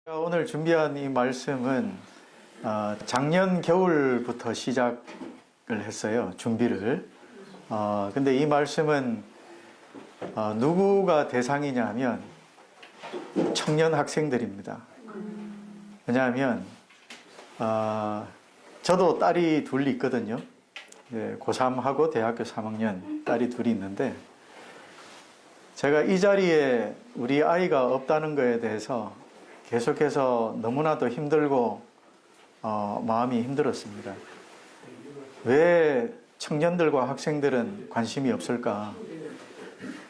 오늘 준비한 이 말씀은 작년 겨울부터 시작을 했어요. 준비를. 근데 이 말씀은 누구가 대상이냐 하면 청년 학생들입니다. 왜냐하면 저도 딸이 둘 있거든요. 고3하고 대학교 3학년 딸이 둘이 있는데 제가 이 자리에 우리 아이가 없다는 거에 대해서 계속해서 너무나도 힘들고 마음이 힘들었습니다. 왜 청년들과 학생들은 관심이 없을까?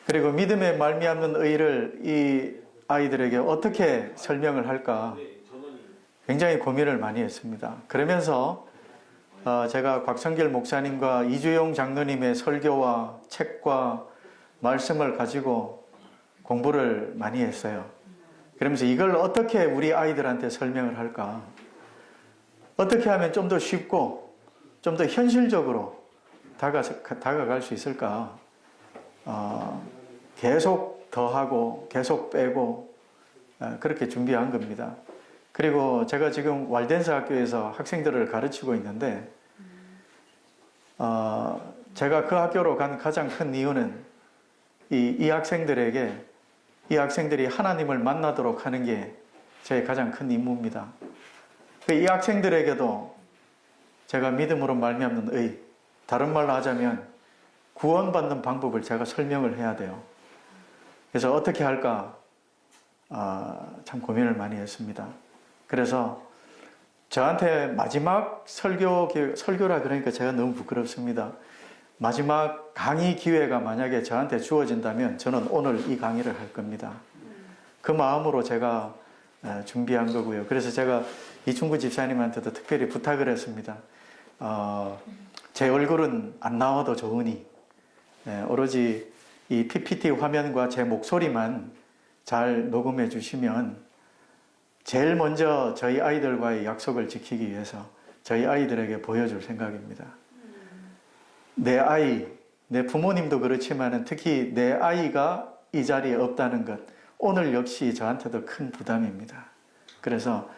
그리고 믿음의 말미암는 의를 이 아이들에게 어떻게 설명을 할까? 굉장히 고민을 많이 했습니다. 그러면서 제가 곽성길 목사님과 이주용 장로님의 설교와 책과 말씀을 가지고 공부를 많이 했어요. 그러면서 이걸 어떻게 우리 아이들한테 설명을 할까? 어떻게 하면 좀 더 쉽고 좀 더 현실적으로 다가갈 수 있을까? 계속 더하고 계속 빼고 그렇게 준비한 겁니다. 그리고 제가 지금 왈덴스 학교에서 학생들을 가르치고 있는데 제가 그 학교로 간 가장 큰 이유는 이 학생들에게 이 학생들이 하나님을 만나도록 하는 게 제 가장 큰 임무입니다. 이 학생들에게도 제가 믿음으로 말미암는 의, 다른 말로 하자면 구원받는 방법을 제가 설명을 해야 돼요. 그래서 어떻게 할까 참 고민을 많이 했습니다. 그래서 저한테 마지막 설교라 그러니까 제가 너무 부끄럽습니다. 마지막 강의 기회가 만약에 저한테 주어진다면 저는 오늘 이 강의를 할 겁니다. 그 마음으로 제가 준비한 거고요. 그래서 제가 이충구 집사님한테도 특별히 부탁을 했습니다. 제 얼굴은 안 나와도 좋으니 오로지 이 PPT 화면과 제 목소리만 잘 녹음해 주시면 제일 먼저 저희 아이들과의 약속을 지키기 위해서 저희 아이들에게 보여줄 생각입니다. 내 아이, 내 부모님도 그렇지만 특히 내 아이가 이 자리에 없다는 것, 오늘 역시 저한테도 큰 부담입니다. 그래서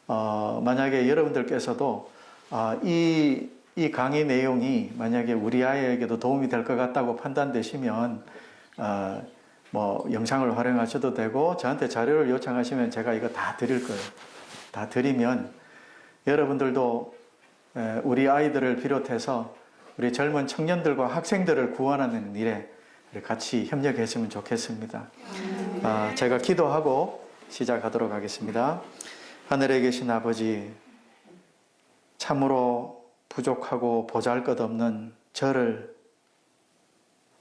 만약에 여러분들께서도 이 강의 내용이 만약에 우리 아이에게도 도움이 될 것 같다고 판단되시면 뭐 영상을 활용하셔도 되고 저한테 자료를 요청하시면 제가 이거 다 드릴 거예요. 다 드리면 여러분들도 우리 아이들을 비롯해서 우리 젊은 청년들과 학생들을 구원하는 일에 같이 협력했으면 좋겠습니다. 제가 기도하고 시작하도록 하겠습니다. 하늘에 계신 아버지, 참으로 부족하고 보잘것없는 저를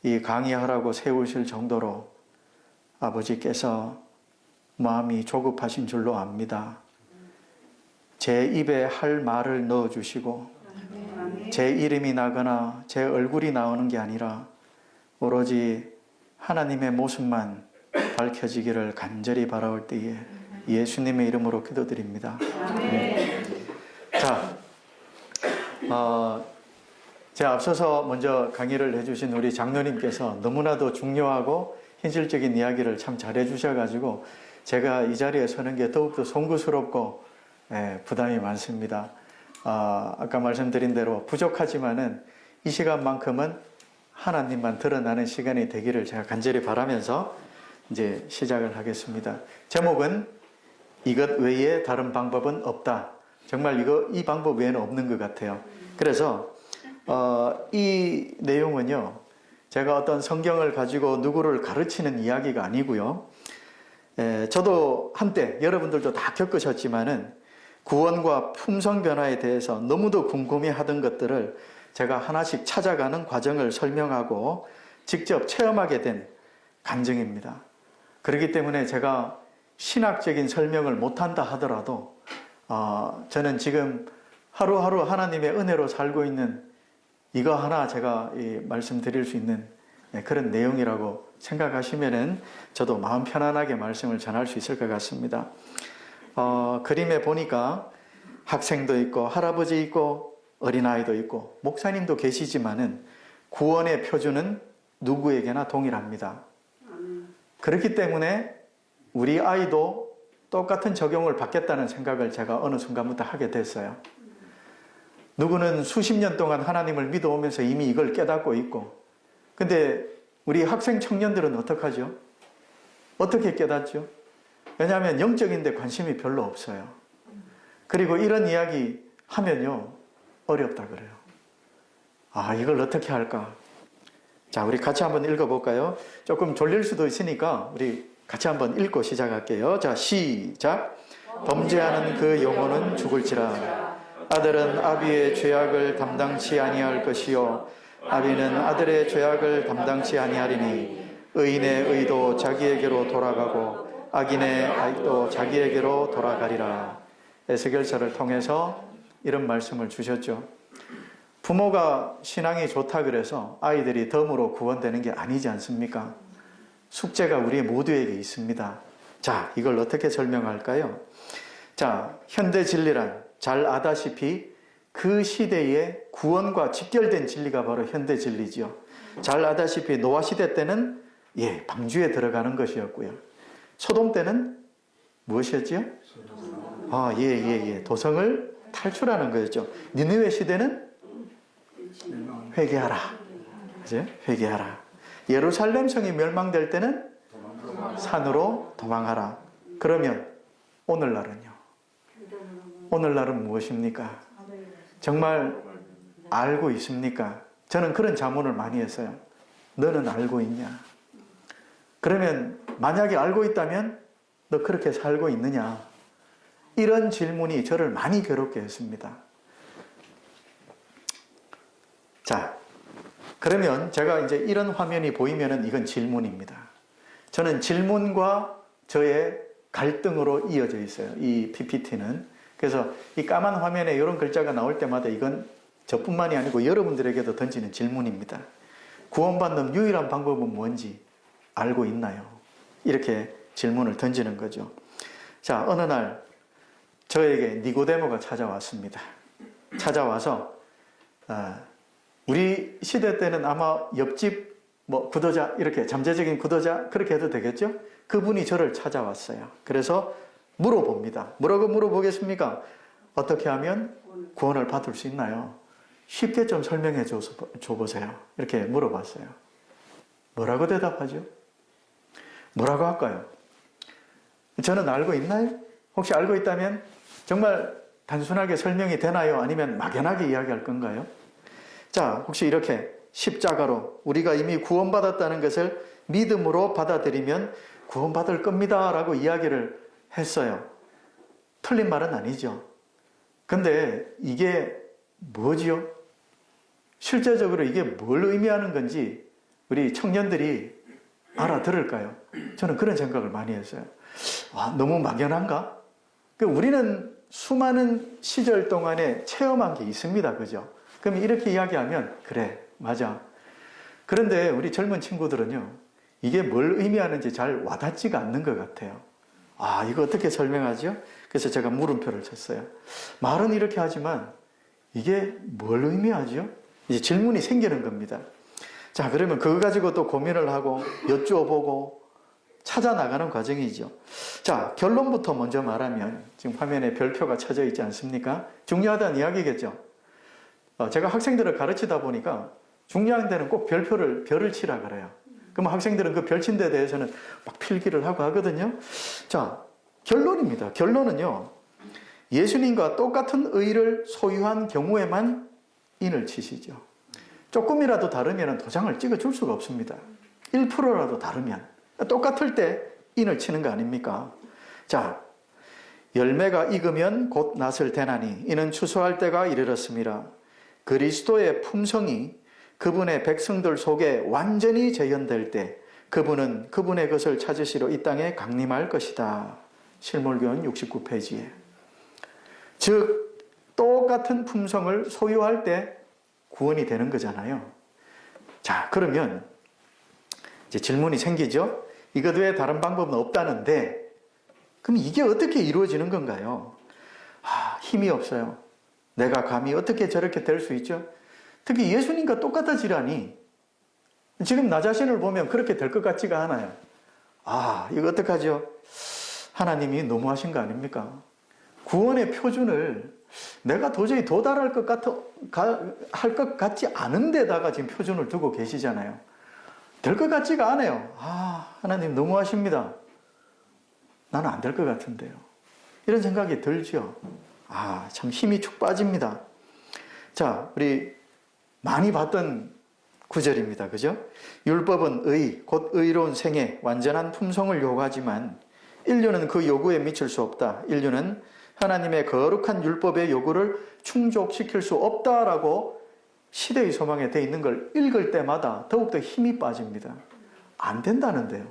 이 강의하라고 세우실 정도로 아버지께서 마음이 조급하신 줄로 압니다. 제 입에 할 말을 넣어주시고 제 이름이 나거나 제 얼굴이 나오는 게 아니라 오로지 하나님의 모습만 밝혀지기를 간절히 바라올 때에 예수님의 이름으로 기도드립니다. 자, 제 앞서서 먼저 강의를 해주신 우리 장로님께서 너무나도 중요하고 현실적인 이야기를 참 잘해 주셔가지고 제가 이 자리에 서는 게 더욱더 송구스럽고 부담이 많습니다. 아까 말씀드린 대로 부족하지만은 이 시간만큼은 하나님만 드러나는 시간이 되기를 제가 간절히 바라면서 이제 시작을 하겠습니다. 제목은 이것 외에 다른 방법은 없다. 정말 이 방법 외에는 없는 것 같아요. 그래서 이 내용은요, 제가 어떤 성경을 가지고 누구를 가르치는 이야기가 아니고요. 저도 한때 여러분들도 다 겪으셨지만은 구원과 품성 변화에 대해서 너무도 궁금해하던 것들을 제가 하나씩 찾아가는 과정을 설명하고 직접 체험하게 된 간증입니다. 그렇기 때문에 제가 신학적인 설명을 못한다 하더라도 저는 지금 하루하루 하나님의 은혜로 살고 있는 이거 하나 제가 말씀드릴 수 있는 그런 내용이라고 생각하시면은 저도 마음 편안하게 말씀을 전할 수 있을 것 같습니다. 그림에 보니까 학생도 있고 할아버지 있고 어린아이도 있고 목사님도 계시지만은 구원의 표준은 누구에게나 동일합니다. 그렇기 때문에 우리 아이도 똑같은 적용을 받겠다는 생각을 제가 어느 순간부터 하게 됐어요. 누구는 수십 년 동안 하나님을 믿어오면서 이미 이걸 깨닫고 있고, 근데 우리 학생 청년들은 어떡하죠? 어떻게 깨닫죠? 왜냐하면 영적인 데 관심이 별로 없어요. 그리고 이런 이야기 하면요, 어렵다 그래요. 아, 이걸 어떻게 할까? 자, 우리 같이 한번 읽어볼까요? 조금 졸릴 수도 있으니까 우리 같이 한번 읽고 시작할게요. 자, 시작. 범죄하는 그 영혼은 죽을지라. 아들은 아비의 죄악을 담당치 아니할 것이요 아비는 아들의 죄악을 담당치 아니하리니 의인의 의도 자기에게로 돌아가고 악인의 악도 자기에게로 돌아가리라. 에스겔서를 통해서 이런 말씀을 주셨죠. 부모가 신앙이 좋다 그래서 아이들이 덤으로 구원되는 게 아니지 않습니까? 숙제가 우리 모두에게 있습니다. 자, 이걸 어떻게 설명할까요? 자, 현대 진리란 잘 아다시피 그 시대의 구원과 직결된 진리가 바로 현대 진리죠. 잘 아다시피 노아 시대 때는 방주에 들어가는 것이었고요. 소돔 때는 무엇이었지요? 도성을 탈출하는 거였죠. 니느웨 시대는 회개하라. 그죠? 회개하라. 예루살렘 성이 멸망될 때는 산으로 도망하라. 그러면 오늘날은요? 오늘날은 무엇입니까? 정말 알고 있습니까? 저는 그런 자문을 많이 했어요. 너는 알고 있냐? 그러면 만약에 알고 있다면 너 그렇게 살고 있느냐? 이런 질문이 저를 많이 괴롭게 했습니다. 자, 그러면 제가 이제 이런 화면이 보이면은 이건 질문입니다. 저는 질문과 저의 갈등으로 이어져 있어요. 이 PPT는. 그래서 이 까만 화면에 이런 글자가 나올 때마다 이건 저뿐만이 아니고 여러분들에게도 던지는 질문입니다. 구원받는 유일한 방법은 뭔지 알고 있나요? 이렇게 질문을 던지는 거죠. 자, 어느 날 저에게 니고데모가 찾아왔습니다. 찾아와서 우리 시대 때는 아마 옆집 구도자, 이렇게 잠재적인 구도자 그렇게 해도 되겠죠? 그분이 저를 찾아왔어요. 그래서 물어봅니다. 뭐라고 물어보겠습니까? 어떻게 하면 구원을 받을 수 있나요? 쉽게 좀 설명해 줘보세요. 이렇게 물어봤어요. 뭐라고 대답하죠? 뭐라고 할까요? 저는 알고 있나요? 혹시 알고 있다면 정말 단순하게 설명이 되나요? 아니면 막연하게 이야기할 건가요? 자, 혹시 이렇게 십자가로 우리가 이미 구원받았다는 것을 믿음으로 받아들이면 구원받을 겁니다 라고 이야기를 했어요. 틀린 말은 아니죠. 근데 이게 뭐지요? 실제적으로 이게 뭘 의미하는 건지 우리 청년들이 알아들을까요? 저는 그런 생각을 많이 했어요. 너무 막연한가? 우리는 수많은 시절 동안에 체험한 게 있습니다. 그죠? 그럼 이렇게 이야기하면 그래, 맞아. 그런데 우리 젊은 친구들은요, 이게 뭘 의미하는지 잘 와닿지가 않는 것 같아요. 이거 어떻게 설명하죠? 그래서 제가 물음표를 쳤어요. 말은 이렇게 하지만 이게 뭘 의미하죠? 이제 질문이 생기는 겁니다. 자, 그러면 그거 가지고 또 고민을 하고 여쭈어보고 찾아 나가는 과정이죠. 자, 결론부터 먼저 말하면 지금 화면에 별표가 쳐져 있지 않습니까? 중요하다는 이야기겠죠. 제가 학생들을 가르치다 보니까 중요한 데는 꼭 별을 치라 그래요. 그럼 학생들은 그 별친 데 대해서는 막 필기를 하고 하거든요. 자, 결론입니다. 결론은요, 예수님과 똑같은 의를 소유한 경우에만 인을 치시죠. 조금이라도 다르면 도장을 찍어줄 수가 없습니다. 1%라도 다르면. 똑같을 때 인을 치는 거 아닙니까? 자, 열매가 익으면 곧 낫을 대나니 이는 추수할 때가 이르렀습니다. 그리스도의 품성이 그분의 백성들 속에 완전히 재현될 때 그분은 그분의 것을 찾으시러 이 땅에 강림할 것이다. 실물교훈 69페이지에. 즉 똑같은 품성을 소유할 때 구원이 되는 거잖아요. 자, 그러면 이제 질문이 생기죠. 이것 외에 다른 방법은 없다는데 그럼 이게 어떻게 이루어지는 건가요? 힘이 없어요. 내가 감히 어떻게 저렇게 될 수 있죠? 특히 예수님과 똑같아지라니 지금 나 자신을 보면 그렇게 될 것 같지가 않아요. 이거 어떡하죠? 하나님이 너무하신 거 아닙니까? 구원의 표준을 내가 도저히 도달할 할 것 같지 않은 데다가 지금 표준을 두고 계시잖아요. 될 것 같지가 않아요. 하나님 너무하십니다. 나는 안 될 것 같은데요. 이런 생각이 들죠. 참 힘이 축 빠집니다. 자, 우리 많이 봤던 구절입니다. 그죠? 율법은 곧 의로운 생애, 완전한 품성을 요구하지만 인류는 그 요구에 미칠 수 없다. 인류는 하나님의 거룩한 율법의 요구를 충족시킬 수 없다라고 시대의 소망에 돼 있는 걸 읽을 때마다 더욱더 힘이 빠집니다. 안 된다는데요.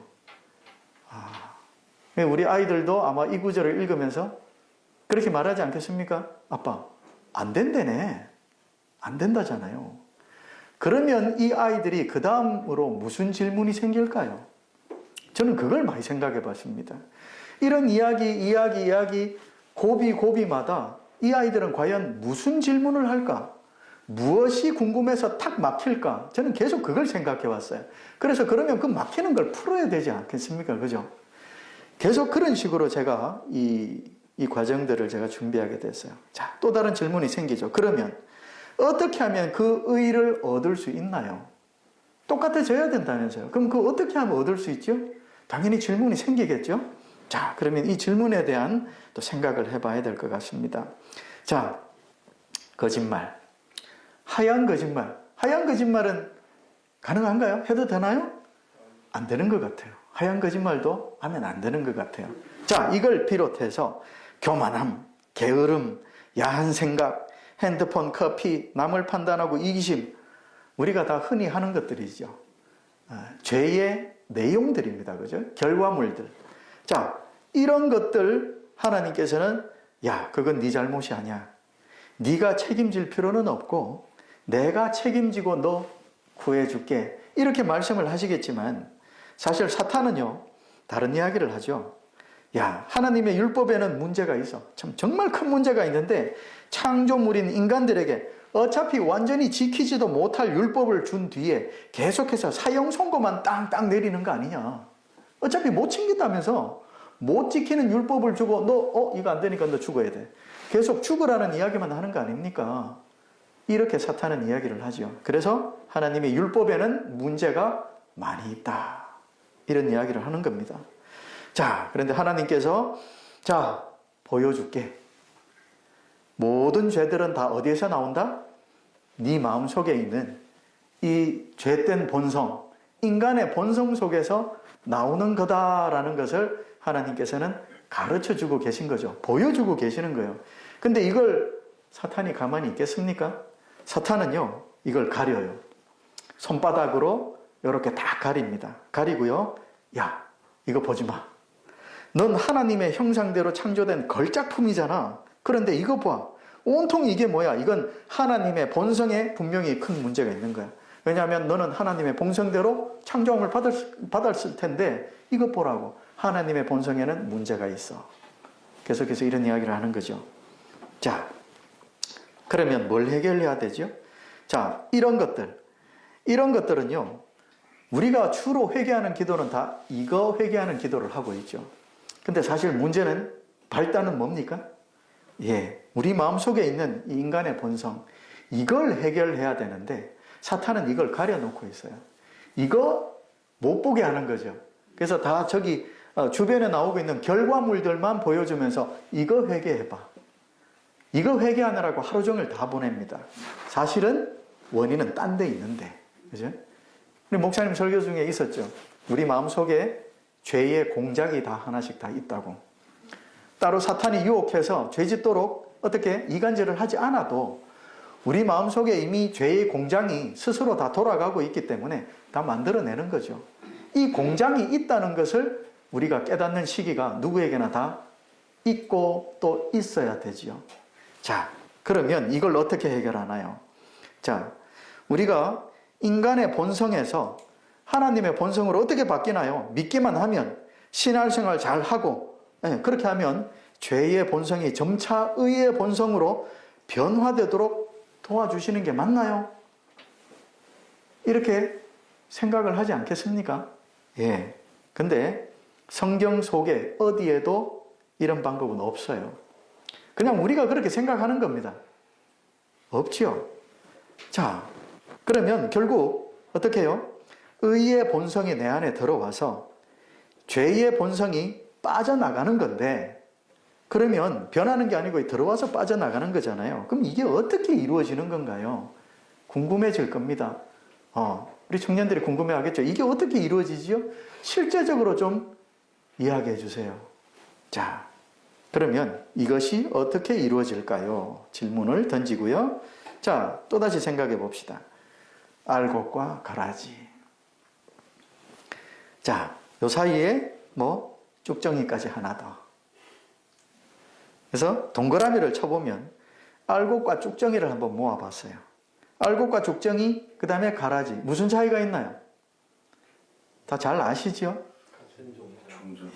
우리 아이들도 아마 이 구절을 읽으면서 그렇게 말하지 않겠습니까? 아빠, 안 된다네. 안 된다잖아요. 그러면 이 아이들이 그 다음으로 무슨 질문이 생길까요? 저는 그걸 많이 생각해 봤습니다. 이런 이야기, 고비마다 이 아이들은 과연 무슨 질문을 할까? 무엇이 궁금해서 탁 막힐까? 저는 계속 그걸 생각해 왔어요. 그래서 그러면 그 막히는 걸 풀어야 되지 않겠습니까? 그죠? 계속 그런 식으로 제가 이 과정들을 제가 준비하게 됐어요. 자, 또 다른 질문이 생기죠. 그러면 어떻게 하면 그 의를 얻을 수 있나요? 똑같아져야 된다면서요. 그럼 그 어떻게 하면 얻을 수 있죠? 당연히 질문이 생기겠죠? 자, 그러면 이 질문에 대한 또 생각을 해봐야 될 것 같습니다. 자, 거짓말. 하얀 거짓말. 하얀 거짓말은 가능한가요? 해도 되나요? 안 되는 것 같아요. 하얀 거짓말도 하면 안 되는 것 같아요. 자, 이걸 비롯해서 교만함, 게으름, 야한 생각, 핸드폰, 커피, 남을 판단하고 이기심, 우리가 다 흔히 하는 것들이죠. 죄의 내용들입니다. 그죠? 결과물들. 자, 이런 것들 하나님께서는 그건 네 잘못이 아니야. 네가 책임질 필요는 없고 내가 책임지고 너 구해줄게. 이렇게 말씀을 하시겠지만 사실 사탄은요, 다른 이야기를 하죠. 하나님의 율법에는 문제가 있어. 정말 큰 문제가 있는데 창조물인 인간들에게 어차피 완전히 지키지도 못할 율법을 준 뒤에 계속해서 사형 선고만 땅땅 내리는 거 아니냐. 어차피 못 챙긴다면서 못 지키는 율법을 주고 너 이거 안 되니까 너 죽어야 돼. 계속 죽으라는 이야기만 하는 거 아닙니까? 이렇게 사탄은 이야기를 하죠. 그래서 하나님의 율법에는 문제가 많이 있다. 이런 이야기를 하는 겁니다. 자, 그런데 하나님께서 보여줄게. 모든 죄들은 다 어디에서 나온다? 네 마음속에 있는 이 죄된 본성, 인간의 본성 속에서 나오는 거다라는 것을 하나님께서는 가르쳐주고 계신 거죠. 보여주고 계시는 거예요. 근데 이걸 사탄이 가만히 있겠습니까? 사탄은요, 이걸 가려요. 손바닥으로 이렇게 다 가립니다. 가리고요, 이거 보지 마. 넌 하나님의 형상대로 창조된 걸작품이잖아. 그런데 이거 봐. 온통 이게 뭐야? 이건 하나님의 본성에 분명히 큰 문제가 있는 거야. 왜냐하면 너는 하나님의 본성대로 창조함을 받았을 텐데 이것 보라고. 하나님의 본성에는 문제가 있어. 계속해서 이런 이야기를 하는 거죠. 자, 그러면 뭘 해결해야 되죠? 자, 이런 것들은요, 우리가 주로 회개하는 기도는 다 이거 회개하는 기도를 하고 있죠. 근데 사실 문제는, 발단은 뭡니까? 우리 마음속에 있는 이 인간의 본성, 이걸 해결해야 되는데 사탄은 이걸 가려놓고 있어요. 이거 못 보게 하는 거죠. 그래서 다 저기 주변에 나오고 있는 결과물들만 보여주면서 이거 회개해봐. 이거 회개하느라고 하루 종일 다 보냅니다. 사실은 원인은 딴 데 있는데. 그죠? 우리 목사님 설교 중에 있었죠. 우리 마음속에 죄의 공작이 다 하나씩 다 있다고. 따로 사탄이 유혹해서 죄 짓도록 어떻게 이간질을 하지 않아도 우리 마음속에 이미 죄의 공장이 스스로 다 돌아가고 있기 때문에 다 만들어내는 거죠. 이 공장이 있다는 것을 우리가 깨닫는 시기가 누구에게나 다 있고 또 있어야 되지요. 자, 그러면 이걸 어떻게 해결하나요? 자, 우리가 인간의 본성에서 하나님의 본성으로 어떻게 바뀌나요? 믿기만 하면, 신앙생활 잘 하고, 그렇게 하면 죄의 본성이 점차 의의 본성으로 변화되도록 도와주시는 게 맞나요? 이렇게 생각을 하지 않겠습니까? 근데 성경 속에 어디에도 이런 방법은 없어요. 그냥 우리가 그렇게 생각하는 겁니다. 없지요. 자, 그러면 결국 어떻게 해요? 의의 본성이 내 안에 들어와서 죄의 본성이 빠져나가는 건데, 그러면 변하는 게 아니고 들어와서 빠져나가는 거잖아요. 그럼 이게 어떻게 이루어지는 건가요? 궁금해질 겁니다. 우리 청년들이 궁금해하겠죠. 이게 어떻게 이루어지지요? 실제적으로 좀 이야기해 주세요. 자, 그러면 이것이 어떻게 이루어질까요? 질문을 던지고요. 자, 또다시 생각해 봅시다. 알곡과 가라지. 자, 요 사이에 쭉정이까지 하나 더. 그래서 동그라미를 쳐보면 알곡과 쭉정이를 한번 모아봤어요. 알곡과 쭉정이, 그 다음에 가라지. 무슨 차이가 있나요? 다 잘 아시죠?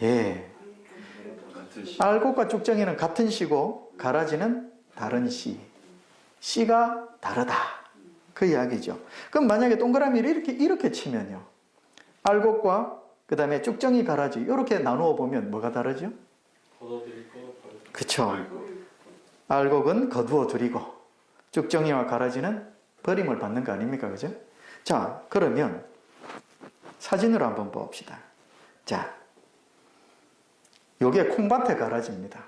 예. 알곡과 쭉정이는 같은 씨고 가라지는 다른 씨. 씨가 다르다. 그 이야기죠. 그럼 만약에 동그라미를 이렇게 치면요. 알곡과 그 다음에 쭉정이 가라지 이렇게 나누어 보면 뭐가 다르죠? 그쵸. 알곡은 거두어 드리고 쭉정이와 가라지는 버림을 받는 거 아닙니까? 그죠? 자, 그러면 사진으로 한번 봅시다. 자, 요게 콩밭의 가라지입니다.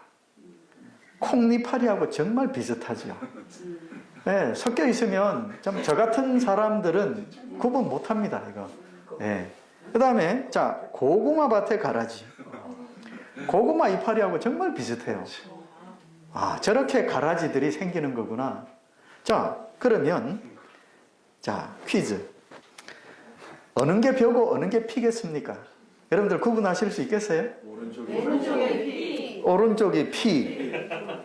콩잎파리하고 정말 비슷하죠. 네, 섞여 있으면 좀 저 같은 사람들은 구분 못 합니다, 이거. 네. 그 다음에, 자, 고구마 밭의 가라지. 고구마 이파리하고 정말 비슷해요. 아, 저렇게 가라지들이 생기는 거구나. 자, 그러면, 자, 퀴즈. 어느 게 벼고 어느 게 피겠습니까? 여러분들 구분하실 수 있겠어요? 왼쪽이 피. 오른쪽이 피.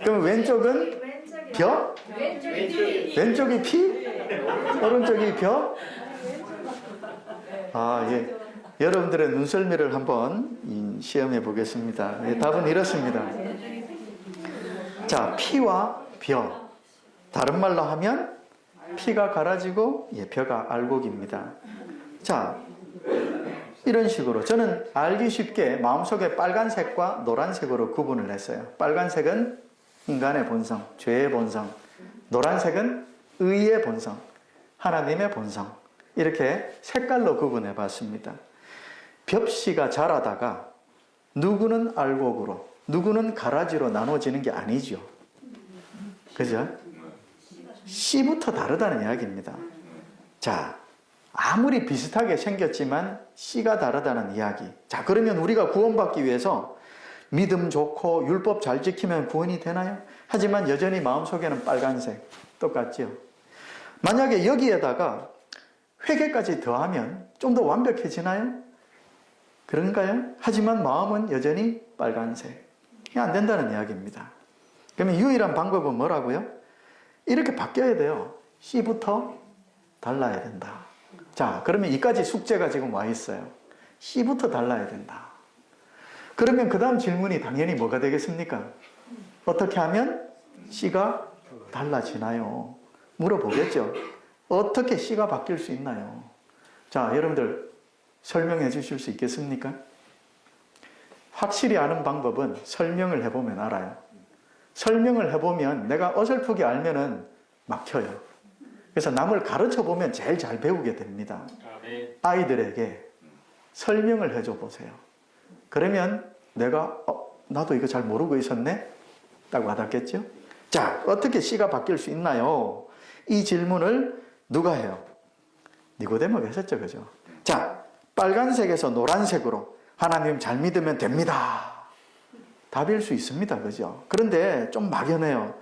그럼 왼쪽은 벼? 왼쪽이 피? 오른쪽이 벼? 아, 예. 여러분들의 눈썰미를 한번 시험해 보겠습니다. 예, 답은 이렇습니다. 자, 피와 벼. 다른 말로 하면 피가 가라지고 벼가 알곡입니다. 자, 이런 식으로 저는 알기 쉽게 마음속에 빨간색과 노란색으로 구분을 했어요. 빨간색은 인간의 본성, 죄의 본성. 노란색은 의의 본성, 하나님의 본성. 이렇게 색깔로 구분해 봤습니다. 벽씨가 자라다가 누구는 알곡으로, 누구는 가라지로 나눠지는 게 아니죠. 그죠? 씨부터 다르다는 이야기입니다. 자, 아무리 비슷하게 생겼지만 씨가 다르다는 이야기. 자, 그러면 우리가 구원받기 위해서 믿음 좋고 율법 잘 지키면 구원이 되나요? 하지만 여전히 마음속에는 빨간색 똑같죠. 만약에 여기에다가 회개까지 더하면 좀 더 완벽해지나요? 그런가요? 하지만 마음은 여전히 빨간색. 이게 안 된다는 이야기입니다. 그러면 유일한 방법은 뭐라고요? 이렇게 바뀌어야 돼요. 씨부터 달라야 된다. 자, 그러면 이까지 숙제가 지금 와 있어요. 씨부터 달라야 된다. 그러면 그 다음 질문이 당연히 뭐가 되겠습니까? 어떻게 하면 씨가 달라지나요? 물어보겠죠. 어떻게 씨가 바뀔 수 있나요? 자, 여러분들 설명해 주실 수 있겠습니까? 확실히 아는 방법은 설명을 해보면 알아요. 설명을 해보면 내가 어설프게 알면은 막혀요. 그래서 남을 가르쳐 보면 제일 잘 배우게 됩니다. 아이들에게 설명을 해줘 보세요. 그러면 내가 나도 이거 잘 모르고 있었네? 딱 와닿겠죠? 자, 어떻게 씨가 바뀔 수 있나요? 이 질문을 누가 해요? 니고데모가 했었죠, 그죠? 자, 빨간색에서 노란색으로 하나님 잘 믿으면 됩니다. 답일 수 있습니다, 그죠? 그런데 좀 막연해요.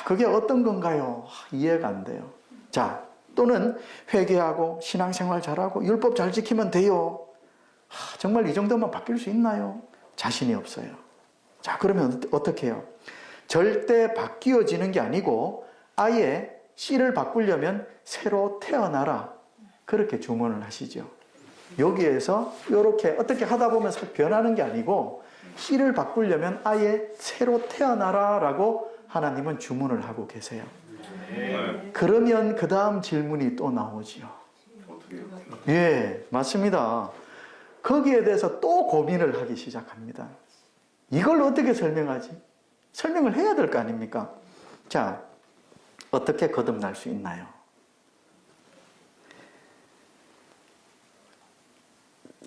그게 어떤 건가요? 이해가 안 돼요. 자, 또는 회개하고 신앙생활 잘하고 율법 잘 지키면 돼요. 정말 이 정도만 바뀔 수 있나요? 자신이 없어요. 자, 그러면 어떻게 해요? 절대 바뀌어지는 게 아니고 아예 씨를 바꾸려면 새로 태어나라. 그렇게 주문을 하시죠. 여기에서 이렇게 어떻게 하다 보면 싹 변하는 게 아니고 씨를 바꾸려면 아예 새로 태어나라 라고 하나님은 주문을 하고 계세요. 그러면 그 다음 질문이 또 나오지요. 예, 맞습니다. 거기에 대해서 또 고민을 하기 시작합니다. 이걸 어떻게 설명하지? 설명을 해야 될 거 아닙니까? 자, 어떻게 거듭날 수 있나요?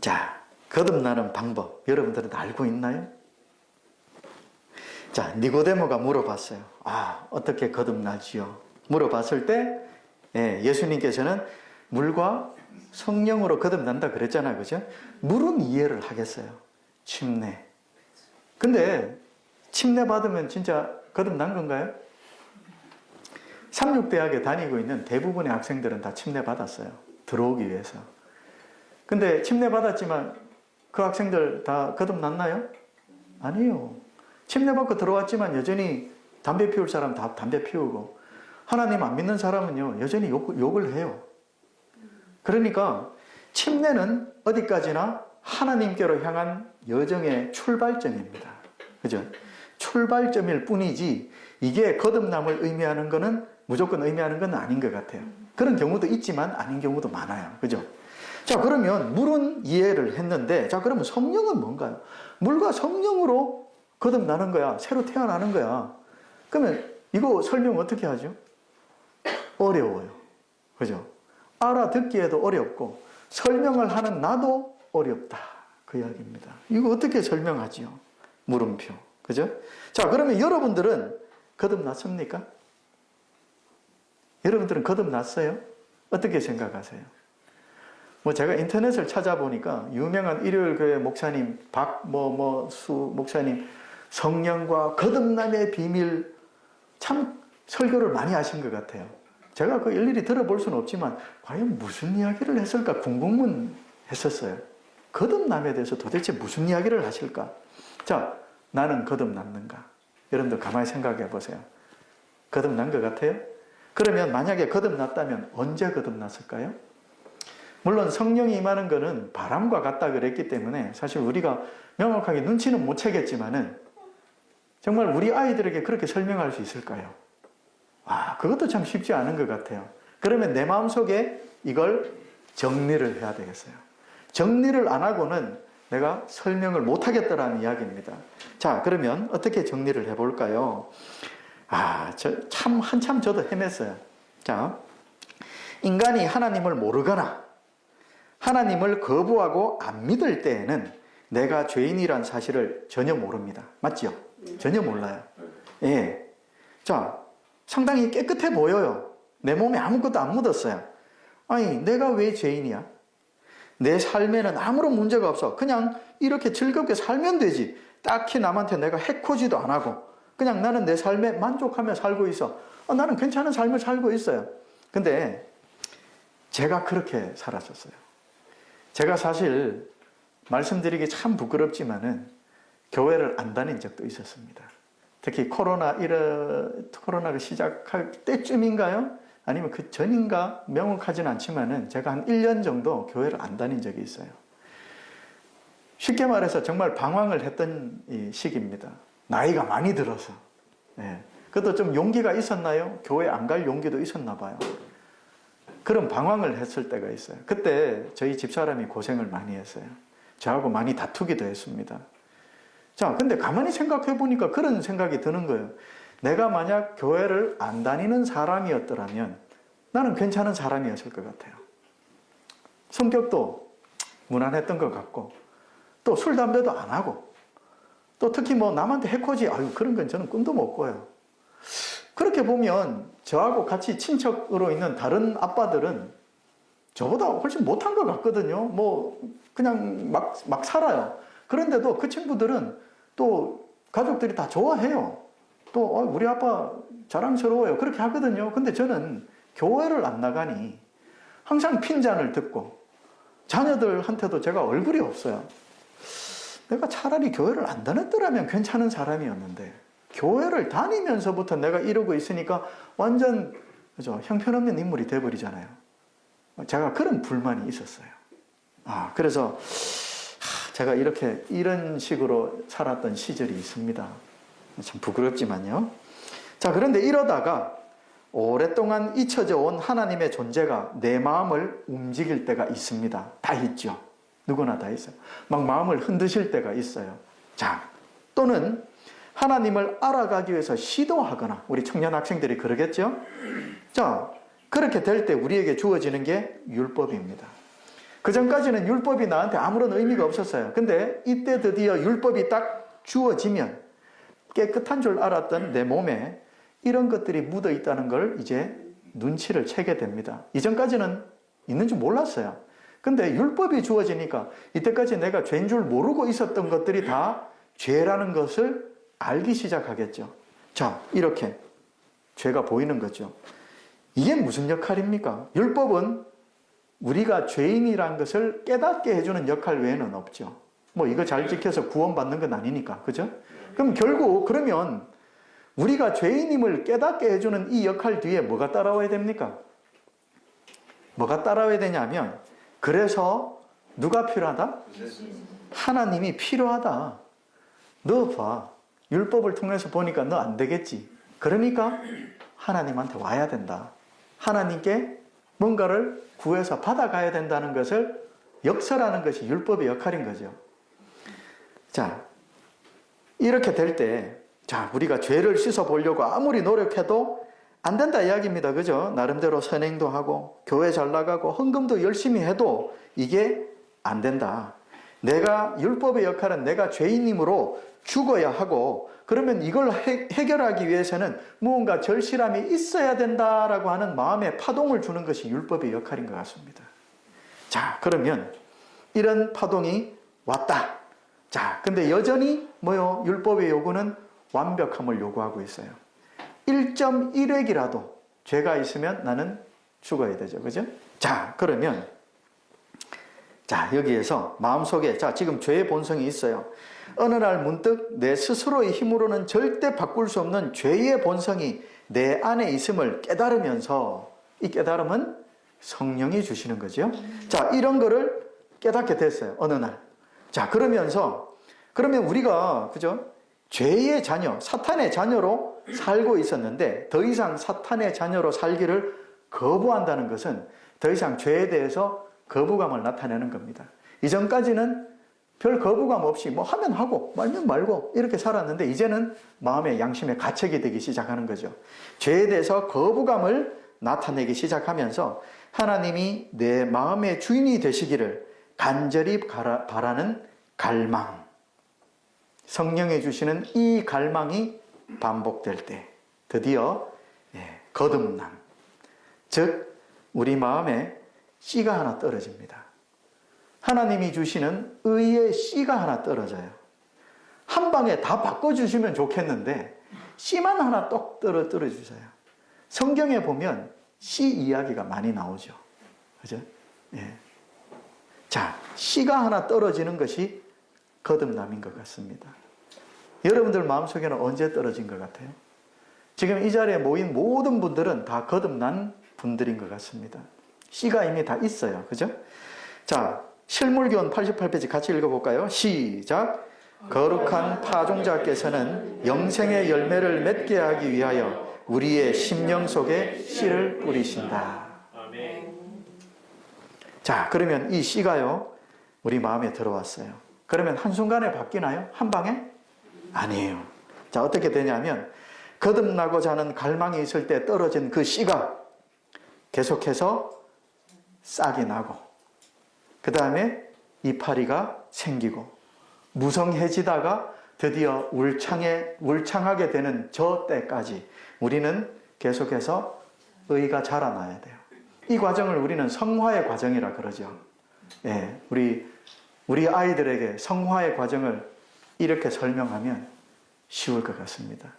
자, 거듭나는 방법 여러분들은 알고 있나요? 자, 니고데모가 물어봤어요. 아, 어떻게 거듭나지요? 물어봤을 때 예수님께서는 물과 성령으로 거듭난다 그랬잖아요. 그죠? 물은 이해를 하겠어요. 침례. 근데 침례 받으면 진짜 거듭난 건가요? 삼육대학에 다니고 있는 대부분의 학생들은 다 침례 받았어요. 들어오기 위해서. 근데 침례 받았지만 그 학생들 다 거듭났나요? 아니요. 침례 받고 들어왔지만 여전히 담배 피울 사람 다 담배 피우고 하나님 안 믿는 사람은요 여전히 욕을 해요. 그러니까 침례는 어디까지나 하나님께로 향한 여정의 출발점입니다. 그죠? 출발점일 뿐이지 이게 거듭남을 의미하는 거는 무조건 의미하는 건 아닌 것 같아요. 그런 경우도 있지만 아닌 경우도 많아요. 그죠? 자, 그러면 물은 이해를 했는데, 자, 그러면 성령은 뭔가요? 물과 성령으로 거듭나는 거야. 새로 태어나는 거야. 그러면 이거 설명 어떻게 하죠? 어려워요. 그죠? 알아듣기에도 어렵고, 설명을 하는 나도 어렵다. 그 이야기입니다. 이거 어떻게 설명하지요? 물음표. 그죠? 자, 그러면 여러분들은 거듭났습니까? 여러분들은 거듭났어요? 어떻게 생각하세요? 뭐 제가 인터넷을 찾아보니까 유명한 일요일교회 목사님 수 목사님 성령과 거듭남의 비밀 참 설교를 많이 하신 것 같아요. 제가 그 일일이 들어볼 수는 없지만 과연 무슨 이야기를 했을까 궁금은 했었어요. 거듭남에 대해서 도대체 무슨 이야기를 하실까? 자, 나는 거듭났는가? 여러분들 가만히 생각해 보세요. 거듭난 것 같아요? 그러면 만약에 거듭났다면 언제 거듭났을까요? 물론 성령이 임하는 것은 바람과 같다 그랬기 때문에 사실 우리가 명확하게 눈치는 못 채겠지만은 정말 우리 아이들에게 그렇게 설명할 수 있을까요? 아, 그것도 참 쉽지 않은 것 같아요. 그러면 내 마음속에 이걸 정리를 해야 되겠어요. 정리를 안 하고는 내가 설명을 못 하겠다라는 이야기입니다. 자, 그러면 어떻게 정리를 해볼까요? 한참 저도 헤맸어요. 자, 인간이 하나님을 모르거나 하나님을 거부하고 안 믿을 때에는 내가 죄인이란 사실을 전혀 모릅니다. 맞죠? 전혀 몰라요. 예. 자, 상당히 깨끗해 보여요. 내 몸에 아무것도 안 묻었어요. 아니, 내가 왜 죄인이야? 내 삶에는 아무런 문제가 없어. 그냥 이렇게 즐겁게 살면 되지. 딱히 남한테 내가 해코지도 안 하고 그냥 나는 내 삶에 만족하며 살고 있어. 나는 괜찮은 삶을 살고 있어요. 근데 제가 그렇게 살았었어요. 제가 사실 말씀드리기 참 부끄럽지만은 교회를 안 다닌 적도 있었습니다. 특히 코로나를 시작할 때쯤인가요? 아니면 그 전인가 명확하진 않지만은 제가 한 1년 정도 교회를 안 다닌 적이 있어요. 쉽게 말해서 정말 방황을 했던 이 시기입니다. 나이가 많이 들어서. 네. 그것도 좀 용기가 있었나요? 교회 안 갈 용기도 있었나 봐요. 그런 방황을 했을 때가 있어요. 그때 저희 집사람이 고생을 많이 했어요. 저하고 많이 다투기도 했습니다. 자, 근데 가만히 생각해 보니까 그런 생각이 드는 거예요. 내가 만약 교회를 안 다니는 사람이었더라면 나는 괜찮은 사람이었을 것 같아요. 성격도 무난했던 것 같고 또 술, 담배도 안 하고 또 특히 뭐 남한테 해코지 그런 건 저는 꿈도 못 꿔요. 그렇게 보면 저하고 같이 친척으로 있는 다른 아빠들은 저보다 훨씬 못한 것 같거든요. 뭐 그냥 막 살아요. 그런데도 그 친구들은 또 가족들이 다 좋아해요. 또 우리 아빠 자랑스러워요. 그렇게 하거든요. 근데 저는 교회를 안 나가니 항상 핀잔을 듣고 자녀들한테도 제가 얼굴이 없어요. 내가 차라리 교회를 안 다녔더라면 괜찮은 사람이었는데 교회를 다니면서부터 내가 이러고 있으니까 완전 그죠? 형편없는 인물이 돼버리잖아요. 제가 그런 불만이 있었어요. 그래서 제가 이런 식으로 살았던 시절이 있습니다. 참 부끄럽지만요. 자, 그런데 이러다가 오랫동안 잊혀져 온 하나님의 존재가 내 마음을 움직일 때가 있습니다. 다 있죠. 누구나 다 있어요. 막 마음을 흔드실 때가 있어요. 자, 또는 하나님을 알아가기 위해서 시도하거나, 우리 청년 학생들이 그러겠죠? 자, 그렇게 될 때 우리에게 주어지는 게 율법입니다. 그 전까지는 율법이 나한테 아무런 의미가 없었어요. 근데 이때 드디어 율법이 딱 주어지면 깨끗한 줄 알았던 내 몸에 이런 것들이 묻어 있다는 걸 이제 눈치를 채게 됩니다. 이전까지는 있는 줄 몰랐어요. 근데 율법이 주어지니까 이때까지 내가 죄인 줄 모르고 있었던 것들이 다 죄라는 것을 알기 시작하겠죠. 자, 이렇게 죄가 보이는 거죠. 이게 무슨 역할입니까? 율법은 우리가 죄인이란 것을 깨닫게 해주는 역할 외에는 없죠. 뭐 이거 잘 지켜서 구원받는 건 아니니까. 그죠? 그럼 결국 그러면 우리가 죄인임을 깨닫게 해주는 이 역할 뒤에 뭐가 따라와야 됩니까? 뭐가 따라와야 되냐면, 그래서 누가 필요하다? 하나님이 필요하다. 너 봐. 율법을 통해서 보니까 너 안 되겠지. 그러니까 하나님한테 와야 된다. 하나님께 뭔가를 구해서 받아가야 된다는 것을 역설하는 것이 율법의 역할인 거죠. 자, 이렇게 될 때, 자, 우리가 죄를 씻어 보려고 아무리 노력해도 안 된다 이야기입니다. 그죠? 나름대로 선행도 하고, 교회 잘 나가고, 헌금도 열심히 해도 이게 안 된다. 내가, 율법의 역할은 내가 죄인임으로 죽어야 하고, 그러면 이걸 해결하기 위해서는 무언가 절실함이 있어야 된다라고 하는 마음의 파동을 주는 것이 율법의 역할인 것 같습니다. 자, 그러면 이런 파동이 왔다. 자, 근데 여전히 뭐요? 율법의 요구는 완벽함을 요구하고 있어요. 1.1획이라도 죄가 있으면 나는 죽어야 되죠. 그죠? 자, 그러면 자, 여기에서 마음속에, 자, 지금 죄의 본성이 있어요. 어느 날 문득 내 스스로의 힘으로는 절대 바꿀 수 없는 죄의 본성이 내 안에 있음을 깨달으면서, 이 깨달음은 성령이 주시는 거죠. 자, 이런 거를 깨닫게 됐어요. 어느 날. 자, 그러면 우리가, 그죠? 죄의 자녀, 사탄의 자녀로 살고 있었는데, 더 이상 사탄의 자녀로 살기를 거부한다는 것은 더 이상 죄에 대해서 거부감을 나타내는 겁니다. 이전까지는 별 거부감 없이 뭐 하면 하고 말면 말고 이렇게 살았는데, 이제는 마음의 양심의 가책이 되기 시작하는 거죠. 죄에 대해서 거부감을 나타내기 시작하면서 하나님이 내 마음의 주인이 되시기를 간절히 바라는 갈망, 성령이 주시는 이 갈망이 반복될 때 드디어 거듭남, 즉 우리 마음에 씨가 하나 떨어집니다. 하나님이 주시는 의의 씨가 하나 떨어져요. 한 방에 다 바꿔주시면 좋겠는데 씨만 하나 똑 떨어주세요. 성경에 보면 씨 이야기가 많이 나오죠. 그죠? 예. 자, 씨가 하나 떨어지는 것이 거듭남인 것 같습니다. 여러분들 마음속에는 언제 떨어진 것 같아요? 지금 이 자리에 모인 모든 분들은 다 거듭난 분들인 것 같습니다. 씨가 이미 다 있어요. 그죠? 자, 실물기원 88페이지 같이 읽어볼까요? 시작! 거룩한 파종자께서는 영생의 열매를 맺게 하기 위하여 우리의 심령 속에 씨를 뿌리신다. 자, 그러면 이 씨가요, 우리 마음에 들어왔어요. 그러면 한순간에 바뀌나요? 한 방에? 아니에요. 자, 어떻게 되냐면 거듭나고자 하는 갈망이 있을 때 떨어진 그 씨가 계속해서 싹이 나고, 그 다음에 이파리가 생기고 무성해지다가 드디어 울창하게 되는 저 때까지 우리는 계속해서 의가 자라나야 돼요. 이 과정을 우리는 성화의 과정이라 그러죠. 예, 우리 아이들에게 성화의 과정을 이렇게 설명하면 쉬울 것 같습니다.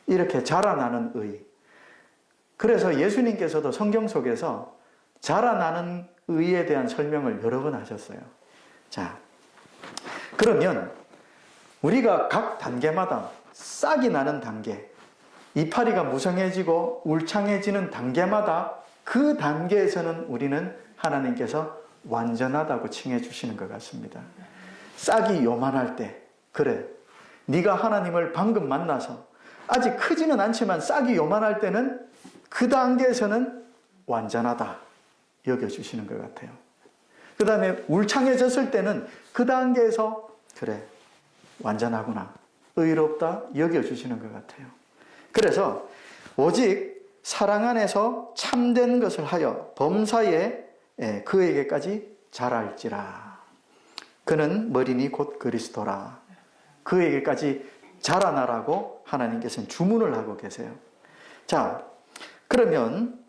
이렇게 자라나는 의. 그래서 예수님께서도 성경 속에서 자라나는 의에 대한 설명을 여러 번 하셨어요. 자, 그러면 우리가 각 단계마다 싹이 나는 단계, 이파리가 무성해지고 울창해지는 단계마다 그 단계에서는 우리는 하나님께서 완전하다고 칭해 주시는 것 같습니다. 싹이 요만할 때, 그래, 네가 하나님을 방금 만나서 아직 크지는 않지만 싹이 요만할 때는 그 단계에서는 완전하다 여겨주시는 것 같아요. 그 다음에 울창해졌을 때는 그 단계에서 그래, 완전하구나, 의롭다 여겨주시는 것 같아요. 그래서 오직 사랑 안에서 참된 것을 하여 범사에 그에게까지 자랄지라. 그는 머리니 곧 그리스도라. 그에게까지 자라나라고 하나님께서는 주문을 하고 계세요. 자, 그러면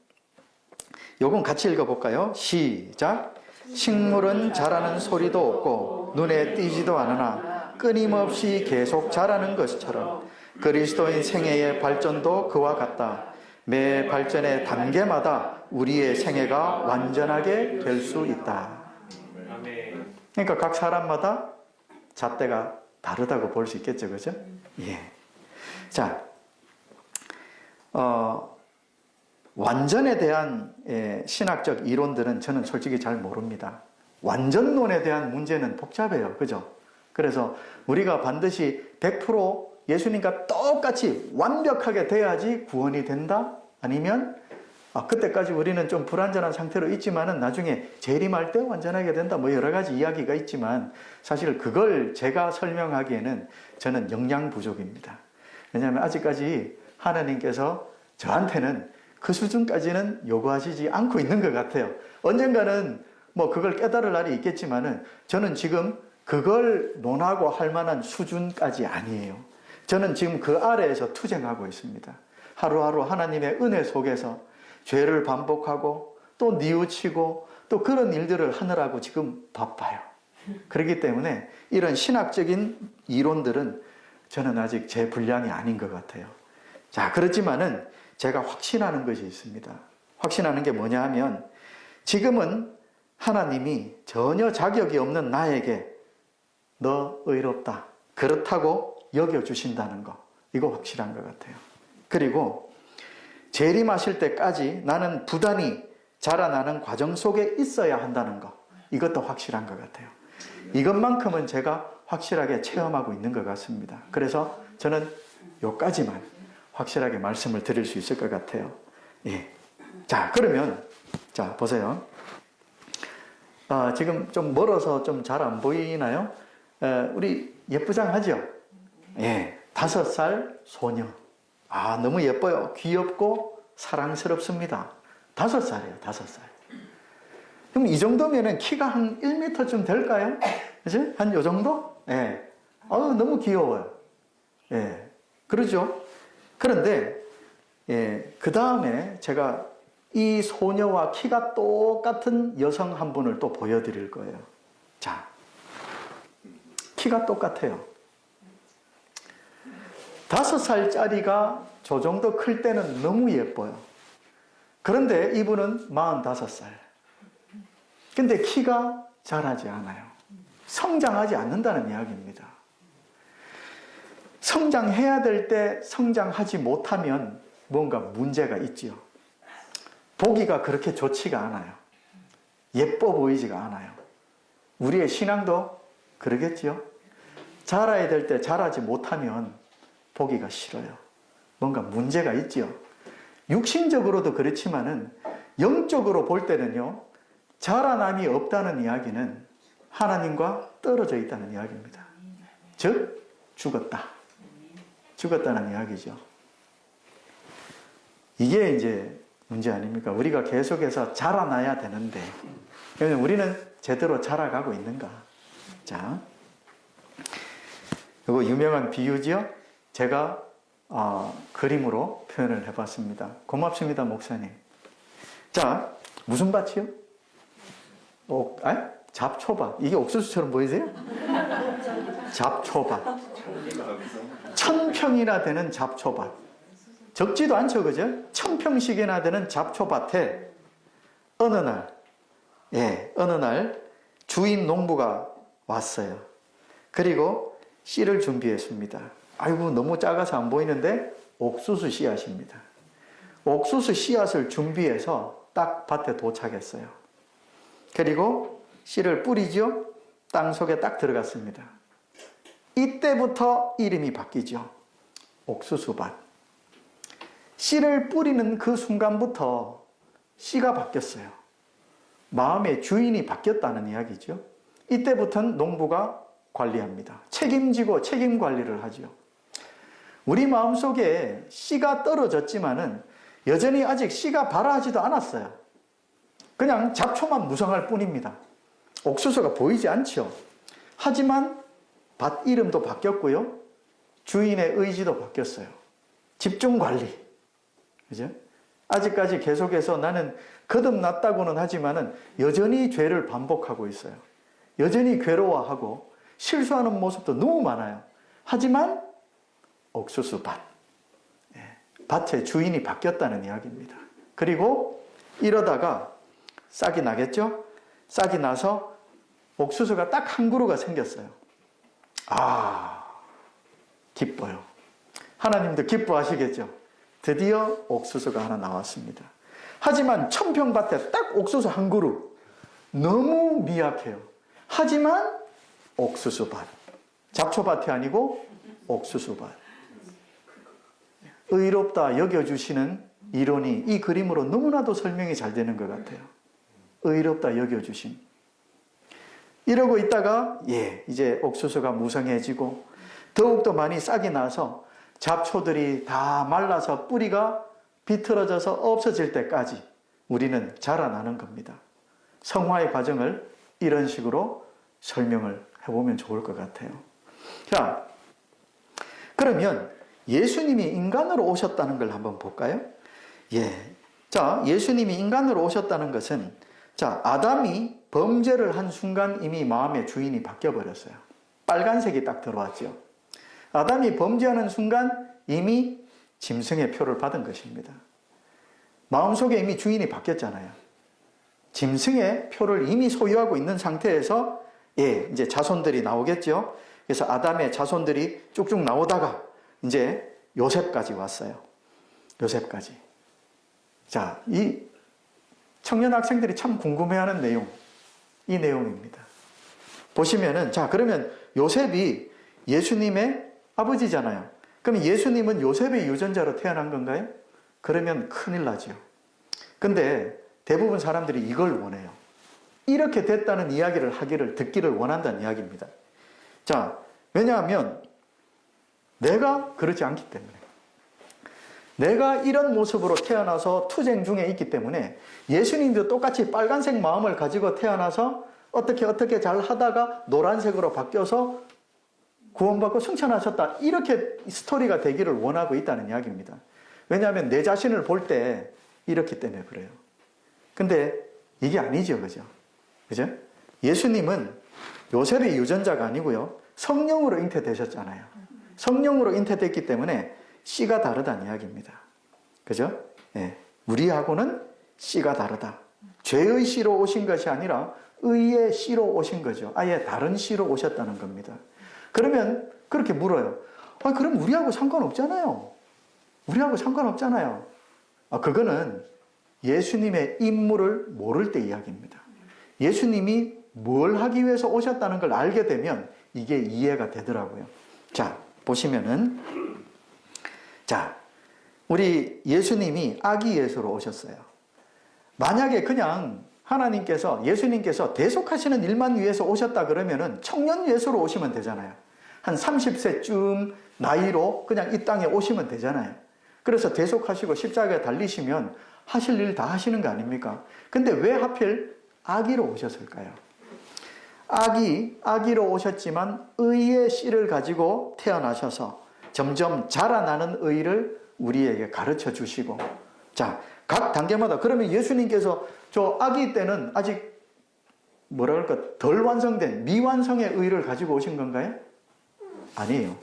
요건 같이 읽어볼까요? 시작. 식물은 자라는 소리도 없고 눈에 띄지도 않으나 끊임없이 계속 자라는 것처럼 그리스도인 생애의 발전도 그와 같다. 매 발전의 단계마다 우리의 생애가 완전하게 될 수 있다. 그러니까 각 사람마다 잣대가 다르다고 볼 수 있겠죠, 그죠? 예. 자, 완전에 대한 신학적 이론들은 저는 솔직히 잘 모릅니다. 완전론에 대한 문제는 복잡해요, 그죠? 그래서 우리가 반드시 100% 예수님과 똑같이 완벽하게 돼야지 구원이 된다? 아니면 그때까지 우리는 좀 불완전한 상태로 있지만은 나중에 재림할 때 완전하게 된다. 뭐 여러 가지 이야기가 있지만 사실 그걸 제가 설명하기에는 저는 역량 부족입니다. 왜냐하면 아직까지 하나님께서 저한테는 그 수준까지는 요구하시지 않고 있는 것 같아요. 언젠가는 뭐 그걸 깨달을 날이 있겠지만은 저는 지금 그걸 논하고 할 만한 수준까지 아니에요. 저는 지금 그 아래에서 투쟁하고 있습니다. 하루하루 하나님의 은혜 속에서 죄를 반복하고 또 뉘우치고 또 그런 일들을 하느라고 지금 바빠요. 그렇기 때문에 이런 신학적인 이론들은 저는 아직 제 분량이 아닌 것 같아요. 자, 그렇지만은 제가 확신하는 것이 있습니다. 확신하는 게 뭐냐 하면 지금은 하나님이 전혀 자격이 없는 나에게 너 의롭다, 그렇다고 여겨주신다는 거, 이거 확실한 것 같아요. 그리고 재림하실 때까지 나는 부단히 자라나는 과정 속에 있어야 한다는 거, 이것도 확실한 것 같아요. 이것만큼은 제가 확실하게 체험하고 있는 것 같습니다. 그래서 저는 요까지만 확실하게 말씀을 드릴 수 있을 것 같아요. 예. 자, 그러면 자, 보세요. 지금 좀 멀어서 좀 잘 안 보이나요? 우리 예쁘장하죠? 예. 5살 소녀. 너무 예뻐요. 귀엽고 사랑스럽습니다. 5살이에요, 5살. 그럼 이 정도면은 키가 한 1m쯤 될까요? 그치? 한 요 정도? 예. 너무 귀여워요. 예. 그러죠? 그런데, 예. 그 다음에 제가 이 소녀와 키가 똑같은 여성 한 분을 또 보여드릴 거예요. 자. 키가 똑같아요. 5살짜리가 저 정도 클 때는 너무 예뻐요. 그런데 이분은 45살. 근데 키가 자라지 않아요. 성장하지 않는다는 이야기입니다. 성장해야 될 때 성장하지 못하면 뭔가 문제가 있지요. 보기가 그렇게 좋지가 않아요. 예뻐 보이지가 않아요. 우리의 신앙도 그러겠지요. 자라야 될 때 자라지 못하면 보기가 싫어요. 뭔가 문제가 있지요. 육신적으로도 그렇지만은 영적으로 볼 때는요, 자라남이 없다는 이야기는 하나님과 떨어져 있다는 이야기입니다. 즉, 죽었다. 죽었다는 이야기죠. 이게 이제 문제 아닙니까? 우리가 계속해서 자라나야 되는데, 우리는 제대로 자라가고 있는가? 자, 이거 유명한 비유지요? 제가 그림으로 표현을 해봤습니다. 고맙습니다, 목사님. 자, 무슨 밭이요? 잡초밭. 이게 옥수수처럼 보이세요? 잡초밭. 1000평이나 되는 잡초밭. 적지도 않죠, 그죠? 1000평씩이나 되는 잡초밭에 어느 날 주인 농부가 왔어요. 그리고 씨를 준비했습니다. 아이고, 너무 작아서 안 보이는데 옥수수 씨앗입니다. 옥수수 씨앗을 준비해서 딱 밭에 도착했어요. 그리고 씨를 뿌리죠. 땅 속에 딱 들어갔습니다. 이때부터 이름이 바뀌죠. 옥수수밭. 씨를 뿌리는 그 순간부터 씨가 바뀌었어요. 마음의 주인이 바뀌었다는 이야기죠. 이때부터는 농부가 관리합니다. 책임지고 책임 관리를 하죠. 우리 마음속에 씨가 떨어졌지만은 여전히 아직 씨가 발아하지도 않았어요. 그냥 잡초만 무성할 뿐입니다. 옥수수가 보이지 않죠. 하지만 밭 이름도 바뀌었고요. 주인의 의지도 바뀌었어요. 집중 관리. 그죠? 아직까지 계속해서 나는 거듭났다고는 하지만은 여전히 죄를 반복하고 있어요. 여전히 괴로워하고 실수하는 모습도 너무 많아요. 하지만 옥수수 밭. 밭의 주인이 바뀌었다는 이야기입니다. 그리고 이러다가 싹이 나겠죠? 싹이 나서 옥수수가 딱 한 그루가 생겼어요. 아, 기뻐요. 하나님도 기뻐하시겠죠? 드디어 옥수수가 하나 나왔습니다. 하지만 천평밭에 딱 옥수수 한 그루. 너무 미약해요. 하지만 옥수수밭. 잡초밭이 아니고 옥수수밭. 의롭다 여겨주시는 이론이 이 그림으로 너무나도 설명이 잘 되는 것 같아요. 의롭다 여겨주심. 이러고 있다가 이제 옥수수가 무성해지고 더욱더 많이 싹이 나서 잡초들이 다 말라서 뿌리가 비틀어져서 없어질 때까지 우리는 자라나는 겁니다. 성화의 과정을 이런 식으로 설명을 해보면 좋을 것 같아요. 자, 그러면 예수님이 인간으로 오셨다는 걸 한번 볼까요? 자, 예수님이 인간으로 오셨다는 것은 자, 아담이 범죄를 한 순간 이미 마음의 주인이 바뀌어버렸어요. 빨간색이 딱 들어왔죠. 아담이 범죄하는 순간 이미 짐승의 표를 받은 것입니다. 마음속에 이미 주인이 바뀌었잖아요. 짐승의 표를 이미 소유하고 있는 상태에서 이제 자손들이 나오겠죠. 그래서 아담의 자손들이 쭉쭉 나오다가 이제 요셉까지 왔어요. 요셉까지. 자, 이 청년 학생들이 참 궁금해하는 내용, 이 내용입니다. 보시면은, 자, 그러면 요셉이 예수님의 아버지잖아요. 그럼 예수님은 요셉의 유전자로 태어난 건가요? 그러면 큰일 나죠. 근데 대부분 사람들이 이걸 원해요. 이렇게 됐다는 이야기를 듣기를 원한다는 이야기입니다. 자, 왜냐하면 내가 그렇지 않기 때문에. 내가 이런 모습으로 태어나서 투쟁 중에 있기 때문에 예수님도 똑같이 빨간색 마음을 가지고 태어나서 어떻게 잘 하다가 노란색으로 바뀌어서 구원받고 승천하셨다. 이렇게 스토리가 되기를 원하고 있다는 이야기입니다. 왜냐하면 내 자신을 볼 때 이렇기 때문에 그래요. 근데 이게 아니죠. 그죠? 그죠? 예수님은 요셉의 유전자가 아니고요. 성령으로 잉태되셨잖아요. 성령으로 잉태됐기 때문에 씨가 다르다는 이야기입니다. 그죠? 우리하고는 씨가 다르다. 죄의 씨로 오신 것이 아니라 의의 씨로 오신 거죠. 아예 다른 씨로 오셨다는 겁니다. 그러면 그렇게 물어요. 그럼 우리하고 상관없잖아요. 우리하고 상관없잖아요. 그거는 예수님의 임무를 모를 때 이야기입니다. 예수님이 뭘 하기 위해서 오셨다는 걸 알게 되면 이게 이해가 되더라고요. 자, 보시면은 자, 우리 예수님이 아기 예수로 오셨어요. 만약에 그냥 예수님께서 대속하시는 일만 위해서 오셨다 그러면은 청년 예수로 오시면 되잖아요. 한 30세쯤 나이로 그냥 이 땅에 오시면 되잖아요. 그래서 대속하시고 십자가에 달리시면 하실 일 다 하시는 거 아닙니까? 근데 왜 하필 아기로 오셨을까요? 아기로 오셨지만 의의 씨를 가지고 태어나셔서 점점 자라나는 의를 우리에게 가르쳐 주시고, 자, 각 단계마다, 그러면 예수님께서 저 아기 때는 아직 덜 완성된 미완성의 의를 가지고 오신 건가요? 아니에요.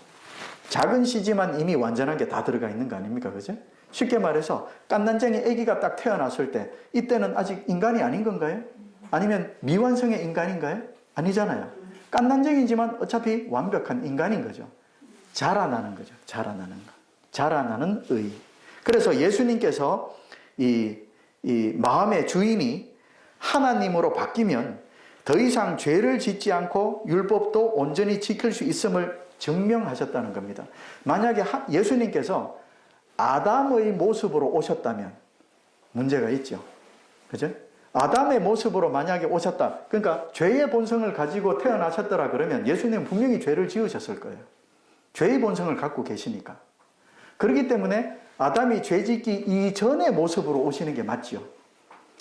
작은 씨지만 이미 완전한 게 다 들어가 있는 거 아닙니까? 그죠? 쉽게 말해서 깐난쟁이 아기가 딱 태어났을 때 이때는 아직 인간이 아닌 건가요? 아니면 미완성의 인간인가요? 아니잖아요. 깐난쟁이지만 어차피 완벽한 인간인 거죠. 자라나는 거죠. 자라나는 의. 그래서 예수님께서 이 마음의 주인이 하나님으로 바뀌면 더 이상 죄를 짓지 않고 율법도 온전히 지킬 수 있음을 증명하셨다는 겁니다. 만약에 예수님께서 아담의 모습으로 오셨다면 문제가 있죠. 그죠? 아담의 모습으로 만약에 오셨다. 그러니까 죄의 본성을 가지고 태어나셨더라 그러면 예수님은 분명히 죄를 지으셨을 거예요. 죄의 본성을 갖고 계시니까. 그렇기 때문에 아담이 죄 짓기 이전의 모습으로 오시는 게 맞죠.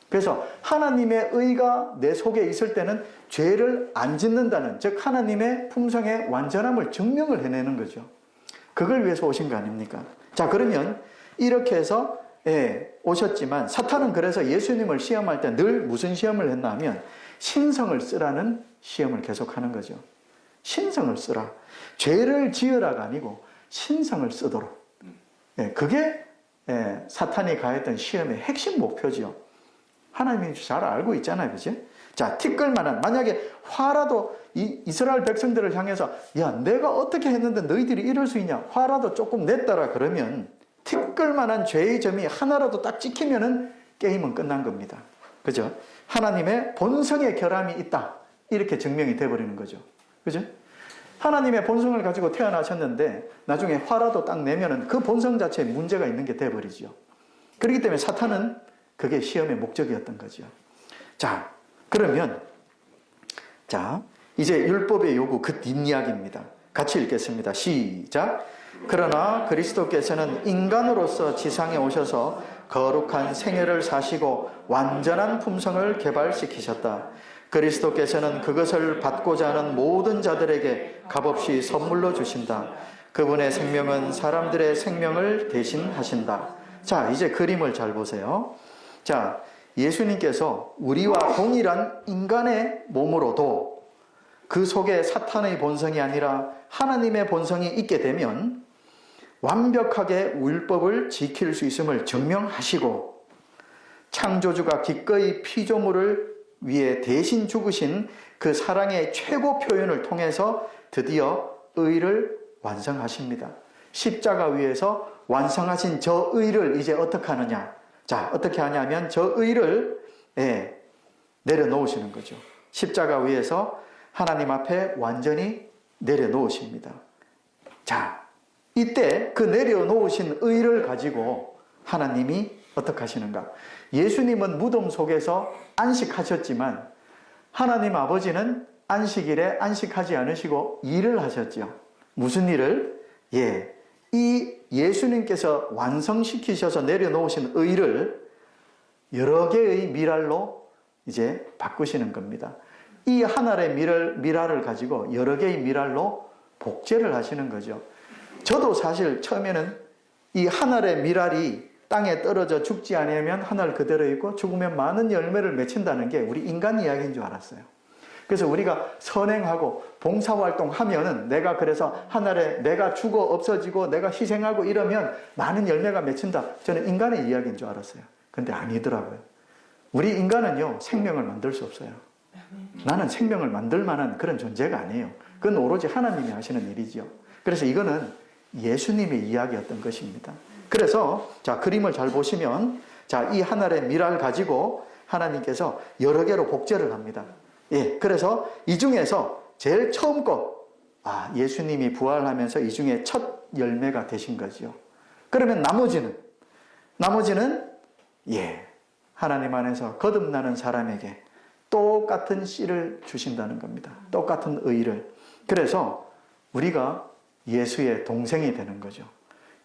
그래서 하나님의 의가 내 속에 있을 때는 죄를 안 짓는다는, 즉 하나님의 품성의 완전함을 증명을 해내는 거죠. 그걸 위해서 오신 거 아닙니까? 자, 그러면 이렇게 해서 오셨지만 사탄은 그래서 예수님을 시험할 때 늘 무슨 시험을 했나 하면 신성을 쓰라는 시험을 계속하는 거죠. 신성을 쓰라. 죄를 지으라가 아니고 신성을 쓰도록. 그게 사탄이 가했던 시험의 핵심 목표죠. 하나님이 잘 알고 있잖아요. 그죠? 자, 티끌만한, 만약에 화라도 이스라엘 백성들을 향해서 야, 내가 어떻게 했는데 너희들이 이럴 수 있냐? 화라도 조금 냈다라 그러면 티끌만한 죄의 점이 하나라도 딱 찍히면은 게임은 끝난 겁니다. 그죠? 하나님의 본성의 결함이 있다. 이렇게 증명이 돼버리는 거죠. 그죠? 하나님의 본성을 가지고 태어나셨는데 나중에 화라도 딱 내면은 그 본성 자체에 문제가 있는 게 돼버리죠. 그렇기 때문에 사탄은 그게 시험의 목적이었던 거죠. 자, 그러면 이제 율법의 요구 그 뒷이야기입니다. 같이 읽겠습니다. 시작. 그러나 그리스도께서는 인간으로서 지상에 오셔서 거룩한 생애를 사시고 완전한 품성을 개발시키셨다. 그리스도께서는 그것을 받고자 하는 모든 자들에게 값없이 선물로 주신다. 그분의 생명은 사람들의 생명을 대신하신다. 자, 이제 그림을 잘 보세요. 자, 예수님께서 우리와 동일한 인간의 몸으로도 그 속에 사탄의 본성이 아니라 하나님의 본성이 있게 되면 완벽하게 율법을 지킬 수 있음을 증명하시고 창조주가 기꺼이 피조물을 위해 대신 죽으신 그 사랑의 최고 표현을 통해서 드디어 의를 완성하십니다. 십자가 위에서 완성하신 저 의를 이제 어떻게 하느냐? 자, 어떻게 하냐면 저 의를 내려놓으시는 거죠. 십자가 위에서 하나님 앞에 완전히 내려놓으십니다. 자, 이때 그 내려놓으신 의를 가지고 하나님이 어떻게 하시는가? 예수님은 무덤 속에서 안식하셨지만 하나님 아버지는 안식일에 안식하지 않으시고 일을 하셨죠. 무슨 일을? 이 예수님께서 완성시키셔서 내려놓으신 의를 여러 개의 미랄로 이제 바꾸시는 겁니다. 이 하나의 미랄을 가지고 여러 개의 미랄로 복제를 하시는 거죠. 저도 사실 처음에는 이 하늘의 미랄이 땅에 떨어져 죽지 않으면 하늘 그대로 있고 죽으면 많은 열매를 맺힌다는 게 우리 인간 이야기인 줄 알았어요. 그래서 우리가 선행하고 봉사활동 하면은 내가 그래서 하늘에 내가 죽어 없어지고 내가 희생하고 이러면 많은 열매가 맺힌다. 저는 인간의 이야기인 줄 알았어요. 근데 아니더라고요. 우리 인간은요, 생명을 만들 수 없어요. 나는 생명을 만들 만한 그런 존재가 아니에요. 그건 오로지 하나님이 하시는 일이죠. 그래서 이거는 예수님의 이야기였던 것입니다. 그래서 자, 그림을 잘 보시면 자, 이 하늘의 미랄 가지고 하나님께서 여러 개로 복제를 합니다. 그래서 이 중에서 제일 처음 거, 예수님이 부활하면서 이 중에 첫 열매가 되신 거죠. 그러면 나머지는 하나님 안에서 거듭나는 사람에게 똑같은 씨를 주신다는 겁니다. 똑같은 의를. 그래서 우리가 예수의 동생이 되는 거죠.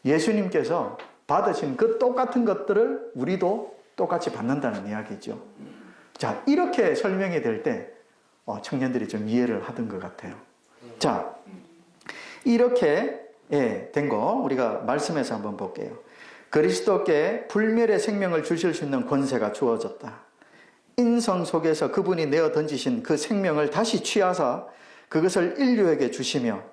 예수님께서 받으신 그 똑같은 것들을 우리도 똑같이 받는다는 이야기죠. 자, 이렇게 설명이 될 때 청년들이 좀 이해를 하던 것 같아요. 자, 이렇게 된 거 우리가 말씀에서 한번 볼게요. 그리스도께 불멸의 생명을 주실 수 있는 권세가 주어졌다. 인성 속에서 그분이 내어 던지신 그 생명을 다시 취하사 그것을 인류에게 주시며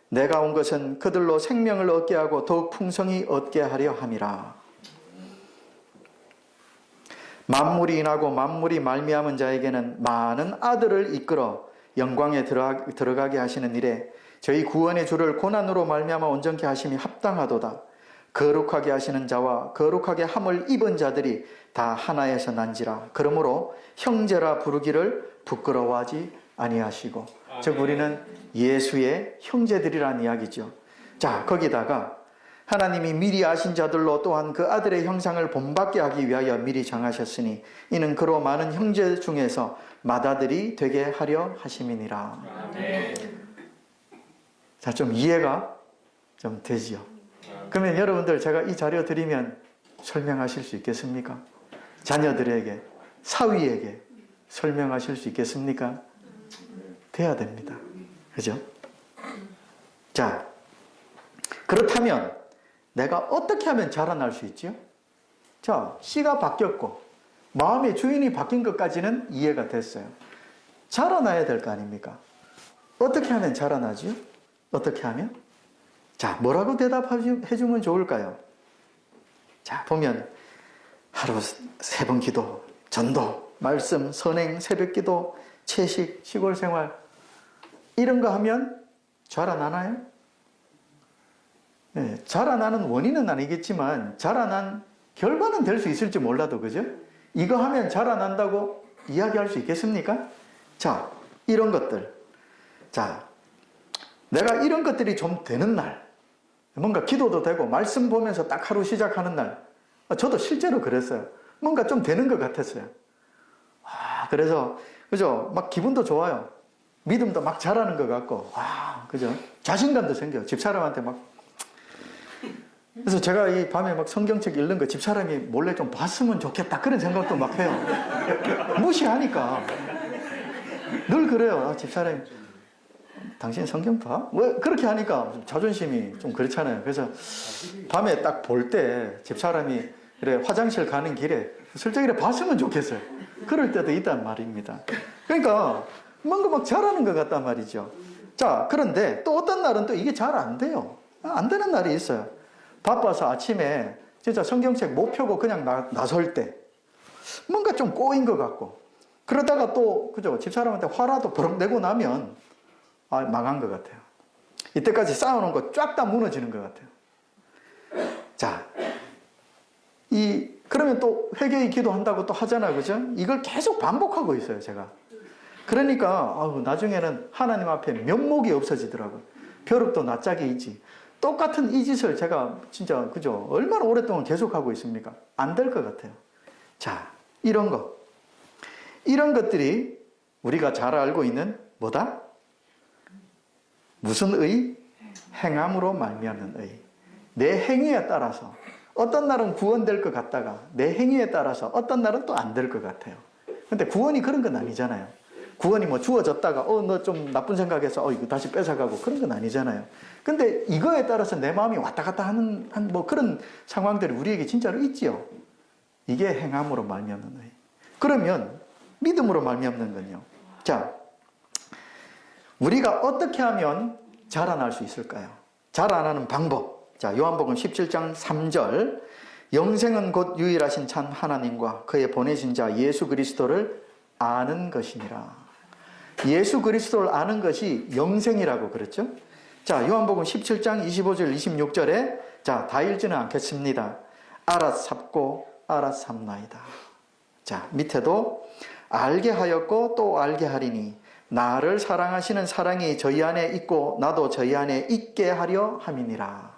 내가 온 것은 그들로 생명을 얻게 하고 더욱 풍성히 얻게 하려 함이라. 만물이 인하고 만물이 말미암은 자에게는 많은 아들을 이끌어 영광에 들어가게 하시는 일에 저희 구원의 주를 고난으로 말미암아 온전케 하심이 합당하도다. 거룩하게 하시는 자와 거룩하게 함을 입은 자들이 다 하나에서 난지라. 그러므로 형제라 부르기를 부끄러워하지 아니하시고. 즉 우리는 예수의 형제들이라는 이야기죠. 자, 거기다가 하나님이 미리 아신 자들로 또한 그 아들의 형상을 본받게 하기 위하여 미리 정하셨으니 이는 그로 많은 형제 중에서 맏아들이 되게 하려 하심이니라. 자, 좀 이해가 좀 되지요. 그러면 여러분들 제가 이 자료 드리면 설명하실 수 있겠습니까? 자녀들에게, 사위에게 설명하실 수 있겠습니까? 돼야 됩니다. 그죠? 자, 그렇다면 내가 어떻게 하면 자라날 수 있지요? 자, 씨가 바뀌었고 마음의 주인이 바뀐 것까지는 이해가 됐어요. 자라나야 될 거 아닙니까? 어떻게 하면 자라나지요? 어떻게 하면? 자, 뭐라고 대답해 주면 좋을까요? 자, 보면 하루 3번 기도, 전도, 말씀, 선행, 새벽 기도, 채식, 시골 생활 이런 거 하면 자라나나요? 네, 자라나는 원인은 아니겠지만 자라난 결과는 될 수 있을지 몰라도 그죠? 이거 하면 자라난다고 이야기할 수 있겠습니까? 자, 이런 것들. 자, 내가 이런 것들이 좀 되는 날, 뭔가 기도도 되고 말씀 보면서 딱 하루 시작하는 날, 저도 실제로 그랬어요. 뭔가 좀 되는 것 같았어요. 그래서 그죠? 막 기분도 좋아요. 믿음도 막 자라는 것 같고, 그죠? 자신감도 생겨요. 집사람한테 막. 그래서 제가 이 밤에 막 성경책 읽는 거 집사람이 몰래 좀 봤으면 좋겠다 그런 생각도 막 해요. 무시하니까. 늘 그래요. 집사람이 당신 성경 봐? 왜 그렇게 하니까 자존심이 좀 그렇잖아요. 그래서 밤에 딱 볼 때 집사람이 그래 화장실 가는 길에 슬쩍 이래 봤으면 좋겠어요. 그럴 때도 있단 말입니다. 그러니까 뭔가 막 잘하는 것 같단 말이죠. 자, 그런데 또 어떤 날은 또 이게 잘 안 돼요. 안 되는 날이 있어요. 바빠서 아침에 진짜 성경책 못 펴고 그냥 나설 때 뭔가 좀 꼬인 것 같고 그러다가 또 그죠 집사람한테 화라도 버럭 내고 나면 망한 것 같아요. 이때까지 쌓아놓은 거 쫙 다 무너지는 것 같아요. 자, 그러면 또 회개의 기도한다고 또 하잖아요. 그죠? 이걸 계속 반복하고 있어요, 제가. 그러니까, 나중에는 하나님 앞에 면목이 없어지더라고요. 벼룩도 낯짝이 있지. 똑같은 이 짓을 제가 진짜, 그죠? 얼마나 오랫동안 계속하고 있습니까? 안 될 것 같아요. 자, 이런 거. 이런 것들이 우리가 잘 알고 있는 뭐다? 무슨 의? 행함으로 말미암는 의. 내 행위에 따라서 어떤 날은 구원될 것 같다가 내 행위에 따라서 어떤 날은 또 안 될 것 같아요. 근데 구원이 그런 건 아니잖아요. 구원이 뭐 주어졌다가 너 좀 나쁜 생각해서 이거 다시 뺏어가고 그런 건 아니잖아요. 근데 이거에 따라서 내 마음이 왔다 갔다 하는 뭐 그런 상황들이 우리에게 진짜로 있지요. 이게 행함으로 말미암는 의. 그러면 믿음으로 말미암는 건요. 자, 우리가 어떻게 하면 자라날 수 있을까요? 자라나는 방법. 자, 요한복음 17장 3절. 영생은 곧 유일하신 참 하나님과 그의 보내신 자 예수 그리스도를 아는 것이니라. 예수 그리스도를 아는 것이 영생이라고 그랬죠? 자, 요한복음 17장 25절 26절에 자, 다 읽지는 않겠습니다. 알아잡고 알아잡나이다. 자, 밑에도 알게 하였고 또 알게 하리니 나를 사랑하시는 사랑이 저희 안에 있고 나도 저희 안에 있게 하려 함이니라.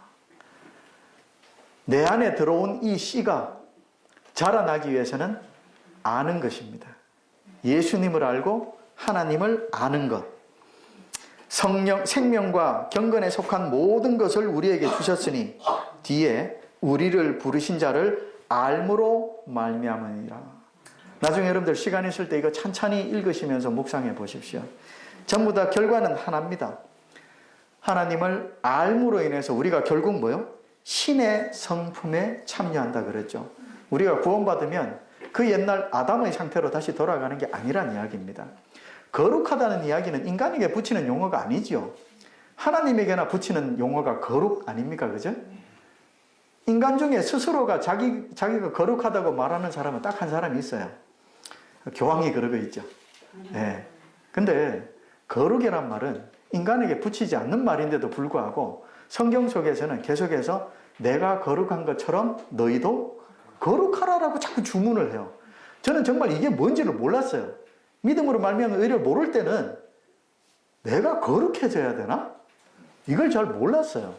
내 안에 들어온 이 씨가 자라나기 위해서는 아는 것입니다. 예수님을 알고 하나님을 아는 것. 생명과 경건에 속한 모든 것을 우리에게 주셨으니 뒤에 우리를 부르신 자를 알므로 말미암으니라. 나중에 여러분들 시간 있을 때 이거 찬찬히 읽으시면서 묵상해 보십시오. 전부 다 결과는 하나입니다. 하나님을 알므로 인해서 우리가 결국 뭐요? 신의 성품에 참여한다 그랬죠. 우리가 구원받으면 그 옛날 아담의 상태로 다시 돌아가는 게 아니란 이야기입니다. 거룩하다는 이야기는 인간에게 붙이는 용어가 아니지요. 하나님에게나 붙이는 용어가 거룩 아닙니까? 그죠? 인간 중에 스스로가 자기가 거룩하다고 말하는 사람은 딱 한 사람이 있어요. 교황이 그러고 있죠. 네. 근데 거룩이란 말은 인간에게 붙이지 않는 말인데도 불구하고 성경 속에서는 계속해서 내가 거룩한 것처럼 너희도 거룩하라라고 자꾸 주문을 해요. 저는 정말 이게 뭔지를 몰랐어요. 믿음으로 말미암은 의를 모를 때는 내가 거룩해져야 되나? 이걸 잘 몰랐어요.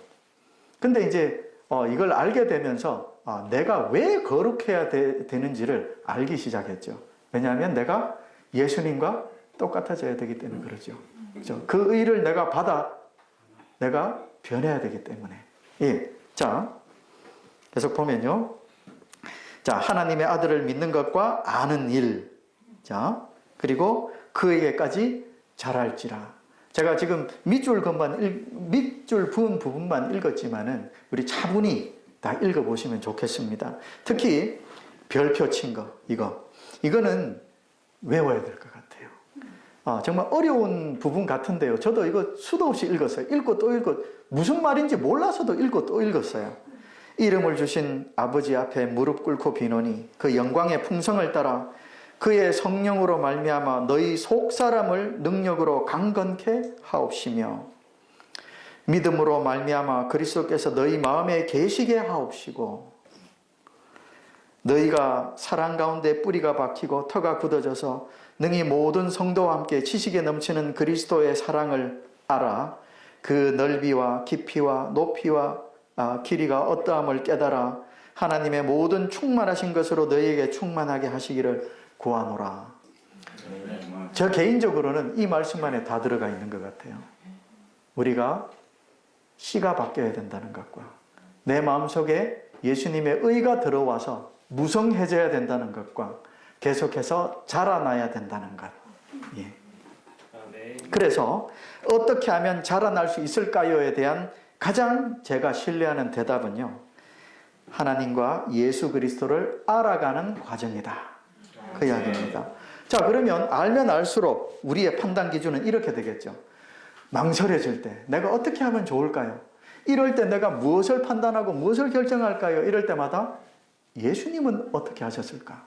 근데 이제 이걸 알게 되면서 내가 왜 거룩해야 되는지를 알기 시작했죠. 왜냐하면 내가 예수님과 똑같아져야 되기 때문에 그러죠. 그렇죠? 그 의를 내가 받아 내가 변해야 되기 때문에. 예. 자, 계속 보면요. 자, 하나님의 아들을 믿는 것과 아는 일. 자, 그리고 그에게까지 잘할지라. 제가 지금 밑줄 부은 부분만 읽었지만은 우리 차분히 다 읽어보시면 좋겠습니다. 특히 별표 친 거, 이거는 외워야 될 것 같아요. 정말 어려운 부분 같은데요. 저도 이거 수도 없이 읽었어요. 읽고 또 읽고, 무슨 말인지 몰라서도 읽고 또 읽었어요. 이름을 주신 아버지 앞에 무릎 꿇고 비노니 그 영광의 풍성을 따라 그의 성령으로 말미암아 너희 속사람을 능력으로 강건케 하옵시며 믿음으로 말미암아 그리스도께서 너희 마음에 계시게 하옵시고 너희가 사랑 가운데 뿌리가 박히고 터가 굳어져서 능히 모든 성도와 함께 지식에 넘치는 그리스도의 사랑을 알아 그 넓이와 깊이와 높이와 길이가 어떠함을 깨달아 하나님의 모든 충만하신 것으로 너희에게 충만하게 하시기를 구하노라. 저 개인적으로는 이 말씀 안에 다 들어가 있는 것 같아요. 우리가 씨가 바뀌어야 된다는 것과 내 마음속에 예수님의 의가 들어와서 무성해져야 된다는 것과 계속해서 자라나야 된다는 것. 예. 그래서 어떻게 하면 자라날 수 있을까요에 대한 가장 제가 신뢰하는 대답은요. 하나님과 예수 그리스도를 알아가는 과정이다. 그 이야기입니다. 자, 그러면 알면 알수록 우리의 판단 기준은 이렇게 되겠죠. 망설여질 때 내가 어떻게 하면 좋을까요? 이럴 때 내가 무엇을 판단하고 무엇을 결정할까요? 이럴 때마다 예수님은 어떻게 하셨을까?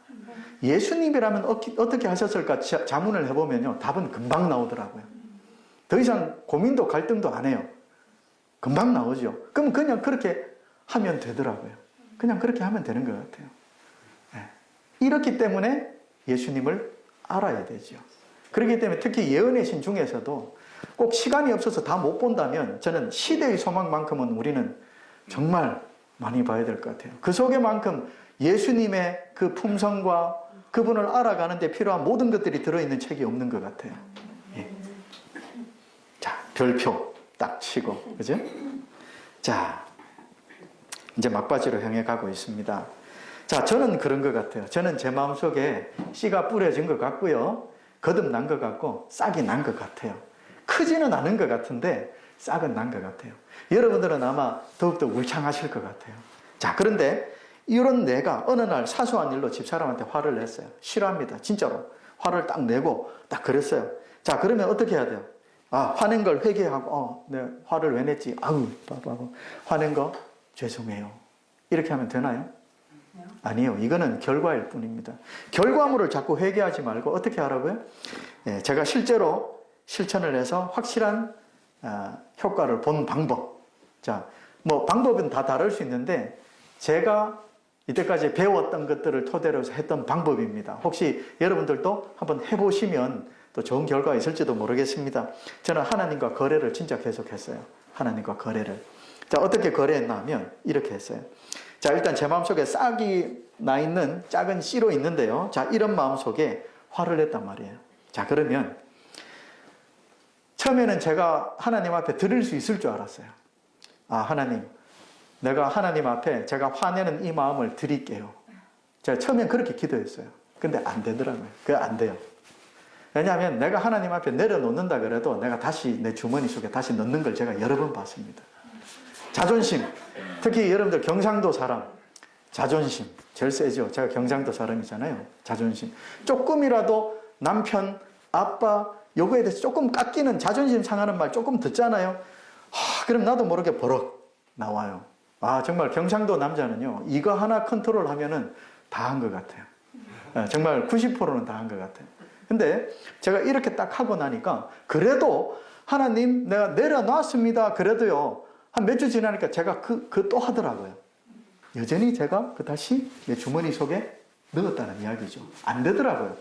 예수님이라면 어떻게 하셨을까? 자문을 해보면요. 답은 금방 나오더라고요. 더 이상 고민도 갈등도 안 해요. 금방 나오죠. 그럼 그냥 그렇게 하면 되더라고요. 그냥 그렇게 하면 되는 것 같아요. 이렇기 때문에 예수님을 알아야 되죠. 그렇기 때문에 특히 예언의 신 중에서도 꼭 시간이 없어서 다 못 본다면 저는 시대의 소망만큼은 우리는 정말 많이 봐야 될 것 같아요. 그 속에만큼 예수님의 그 품성과 그분을 알아가는 데 필요한 모든 것들이 들어있는 책이 없는 것 같아요. 예. 자, 별표 딱 치고, 그죠? 자, 이제 막바지로 향해 가고 있습니다. 자, 저는 그런 것 같아요. 저는 제 마음속에 씨가 뿌려진 것 같고요. 거듭난 것 같고 싹이 난 것 같아요. 크지는 않은 것 같은데 싹은 난 것 같아요. 여러분들은 아마 더욱더 울창하실 것 같아요. 자, 그런데 이런 내가 어느 날 사소한 일로 집사람한테 화를 냈어요. 싫어합니다. 진짜로. 화를 딱 내고 딱 그랬어요. 자, 그러면 어떻게 해야 돼요? 화낸 걸 회개하고 내가 화를 왜 냈지? 화낸 거 죄송해요. 이렇게 하면 되나요? 아니요. 이거는 결과일 뿐입니다. 결과물을 자꾸 회개하지 말고 어떻게 하라고요? 예, 제가 실제로 실천을 해서 확실한 효과를 본 방법. 자, 뭐 방법은 다 다를 수 있는데 제가 이때까지 배웠던 것들을 토대로 해서 했던 방법입니다. 혹시 여러분들도 한번 해보시면 또 좋은 결과가 있을지도 모르겠습니다. 저는 하나님과 거래를 진짜 계속했어요. 하나님과 거래를. 자, 어떻게 거래했나 하면 이렇게 했어요. 자, 일단 제 마음속에 싹이 나 있는 작은 씨로 있는데요. 자, 이런 마음속에 화를 냈단 말이에요. 자, 그러면 처음에는 제가 하나님 앞에 드릴 수 있을 줄 알았어요. 하나님, 내가 하나님 앞에 제가 화내는 이 마음을 드릴게요. 제가 처음엔 그렇게 기도했어요. 근데 안 되더라고요. 그게 안 돼요. 왜냐하면 내가 하나님 앞에 내려놓는다 그래도 내가 다시 내 주머니 속에 다시 넣는 걸 제가 여러 번 봤습니다. 자존심. 특히 여러분들 경상도 사람. 자존심. 제일 세죠. 제가 경상도 사람이잖아요. 자존심. 조금이라도 남편, 아빠, 요거에 대해서 조금 깎이는 자존심 상하는 말 조금 듣잖아요. 그럼 나도 모르게 버럭 나와요. 정말 경상도 남자는요. 이거 하나 컨트롤 하면은 다 한 것 같아요. 정말 90%는 다 한 것 같아요. 근데 제가 이렇게 딱 하고 나니까 그래도 하나님 내가 내려놨습니다. 그래도요. 한 몇 주 지나니까 제가 그 또 하더라고요. 여전히 제가 그 다시 내 주머니 속에 넣었다는 이야기죠. 안 되더라고요.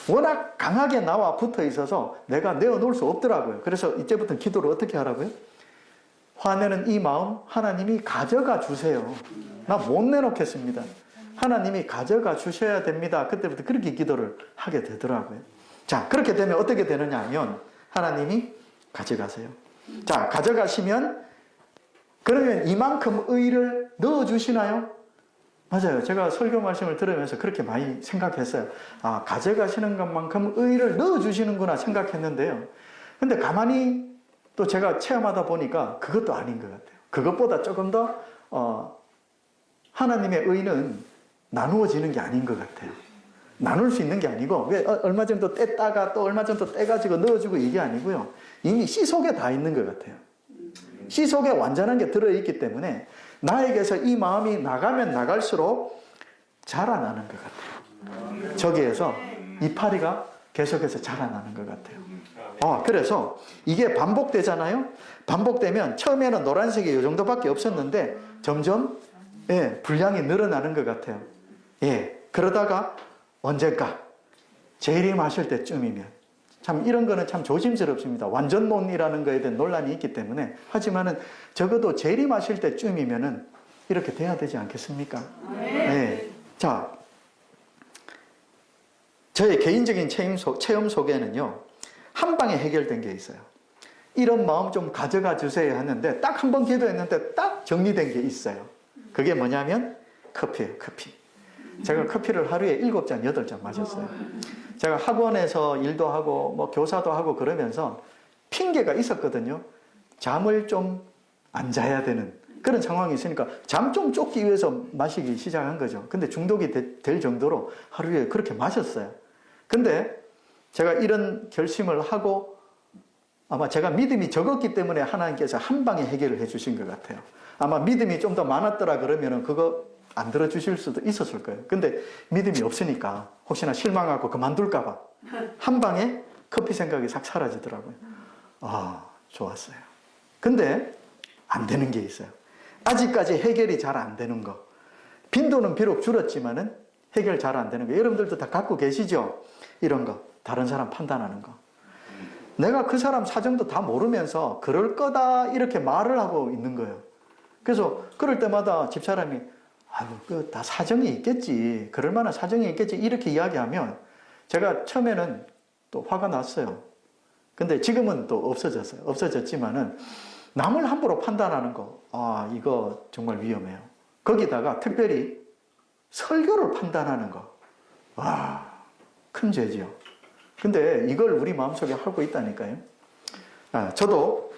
워낙 강하게 나와 붙어 있어서 내가 내어놓을 수 없더라고요. 그래서 이제부터 기도를 어떻게 하라고요? 화내는 이 마음 하나님이 가져가 주세요. 나 못 내놓겠습니다. 하나님이 가져가 주셔야 됩니다. 그때부터 그렇게 기도를 하게 되더라고요. 자, 그렇게 되면 어떻게 되느냐 하면 하나님이 가져가세요. 자, 가져가시면 그러면 이만큼 의를 넣어주시나요? 맞아요. 제가 설교 말씀을 들으면서 그렇게 많이 생각했어요. 아, 가져가시는 것만큼 의를 넣어주시는구나 생각했는데요. 근데 가만히 또 제가 체험하다 보니까 그것도 아닌 것 같아요. 그것보다 조금 더 하나님의 의는 나누어지는 게 아닌 것 같아요. 나눌 수 있는 게 아니고 왜 얼마 정도 뗐다가 또 얼마 정도 떼가지고 넣어주고 이게 아니고요. 이미 씨 속에 다 있는 것 같아요. 씨 속에 완전한 게 들어있기 때문에 나에게서 이 마음이 나가면 나갈수록 자라나는 것 같아요. 저기에서 이파리가 계속해서 자라나는 것 같아요. 그래서 이게 반복되잖아요. 반복되면 처음에는 노란색이 이 정도밖에 없었는데 점점 분량이 늘어나는 것 같아요. 그러다가 언젠가 재림하실 때쯤이면 참 이런 거는 참 조심스럽습니다. 완전론이라는 거에 대한 논란이 있기 때문에 하지만은 적어도 재림하실 때쯤이면은 이렇게 돼야 되지 않겠습니까? 자, 저의 개인적인 체험 속에는요 한 방에 해결된 게 있어요. 이런 마음 좀 가져가 주세요 했는데 딱 한 번 기도했는데 딱 정리된 게 있어요. 그게 뭐냐면 커피예요. 커피. 제가 커피를 하루에 7잔, 8잔 마셨어요. 제가 학원에서 일도 하고 뭐 교사도 하고 그러면서 핑계가 있었거든요. 잠을 좀 안 자야 되는 그런 상황이 있으니까 잠 좀 쫓기 위해서 마시기 시작한 거죠. 근데 중독이 될 정도로 하루에 그렇게 마셨어요. 근데 제가 이런 결심을 하고 아마 제가 믿음이 적었기 때문에 하나님께서 한 방에 해결을 해 주신 것 같아요. 아마 믿음이 좀 더 많았더라 그러면은 그거 안 들어주실 수도 있었을 거예요. 근데 믿음이 없으니까 혹시나 실망하고 그만둘까봐 한 방에 커피 생각이 싹 사라지더라고요. 좋았어요. 근데 안 되는 게 있어요. 아직까지 해결이 잘 안 되는 거. 빈도는 비록 줄었지만은 해결 잘 안 되는 거. 여러분들도 다 갖고 계시죠? 이런 거. 다른 사람 판단하는 거. 내가 그 사람 사정도 다 모르면서 그럴 거다 이렇게 말을 하고 있는 거예요. 그래서 그럴 때마다 집사람이 다 사정이 있겠지. 그럴 만한 사정이 있겠지. 이렇게 이야기하면 제가 처음에는 또 화가 났어요. 근데 지금은 또 없어졌어요. 없어졌지만은 남을 함부로 판단하는 거. 이거 정말 위험해요. 거기다가 특별히 설교를 판단하는 거. 큰 죄지요. 근데 이걸 우리 마음속에 하고 있다니까요. 저도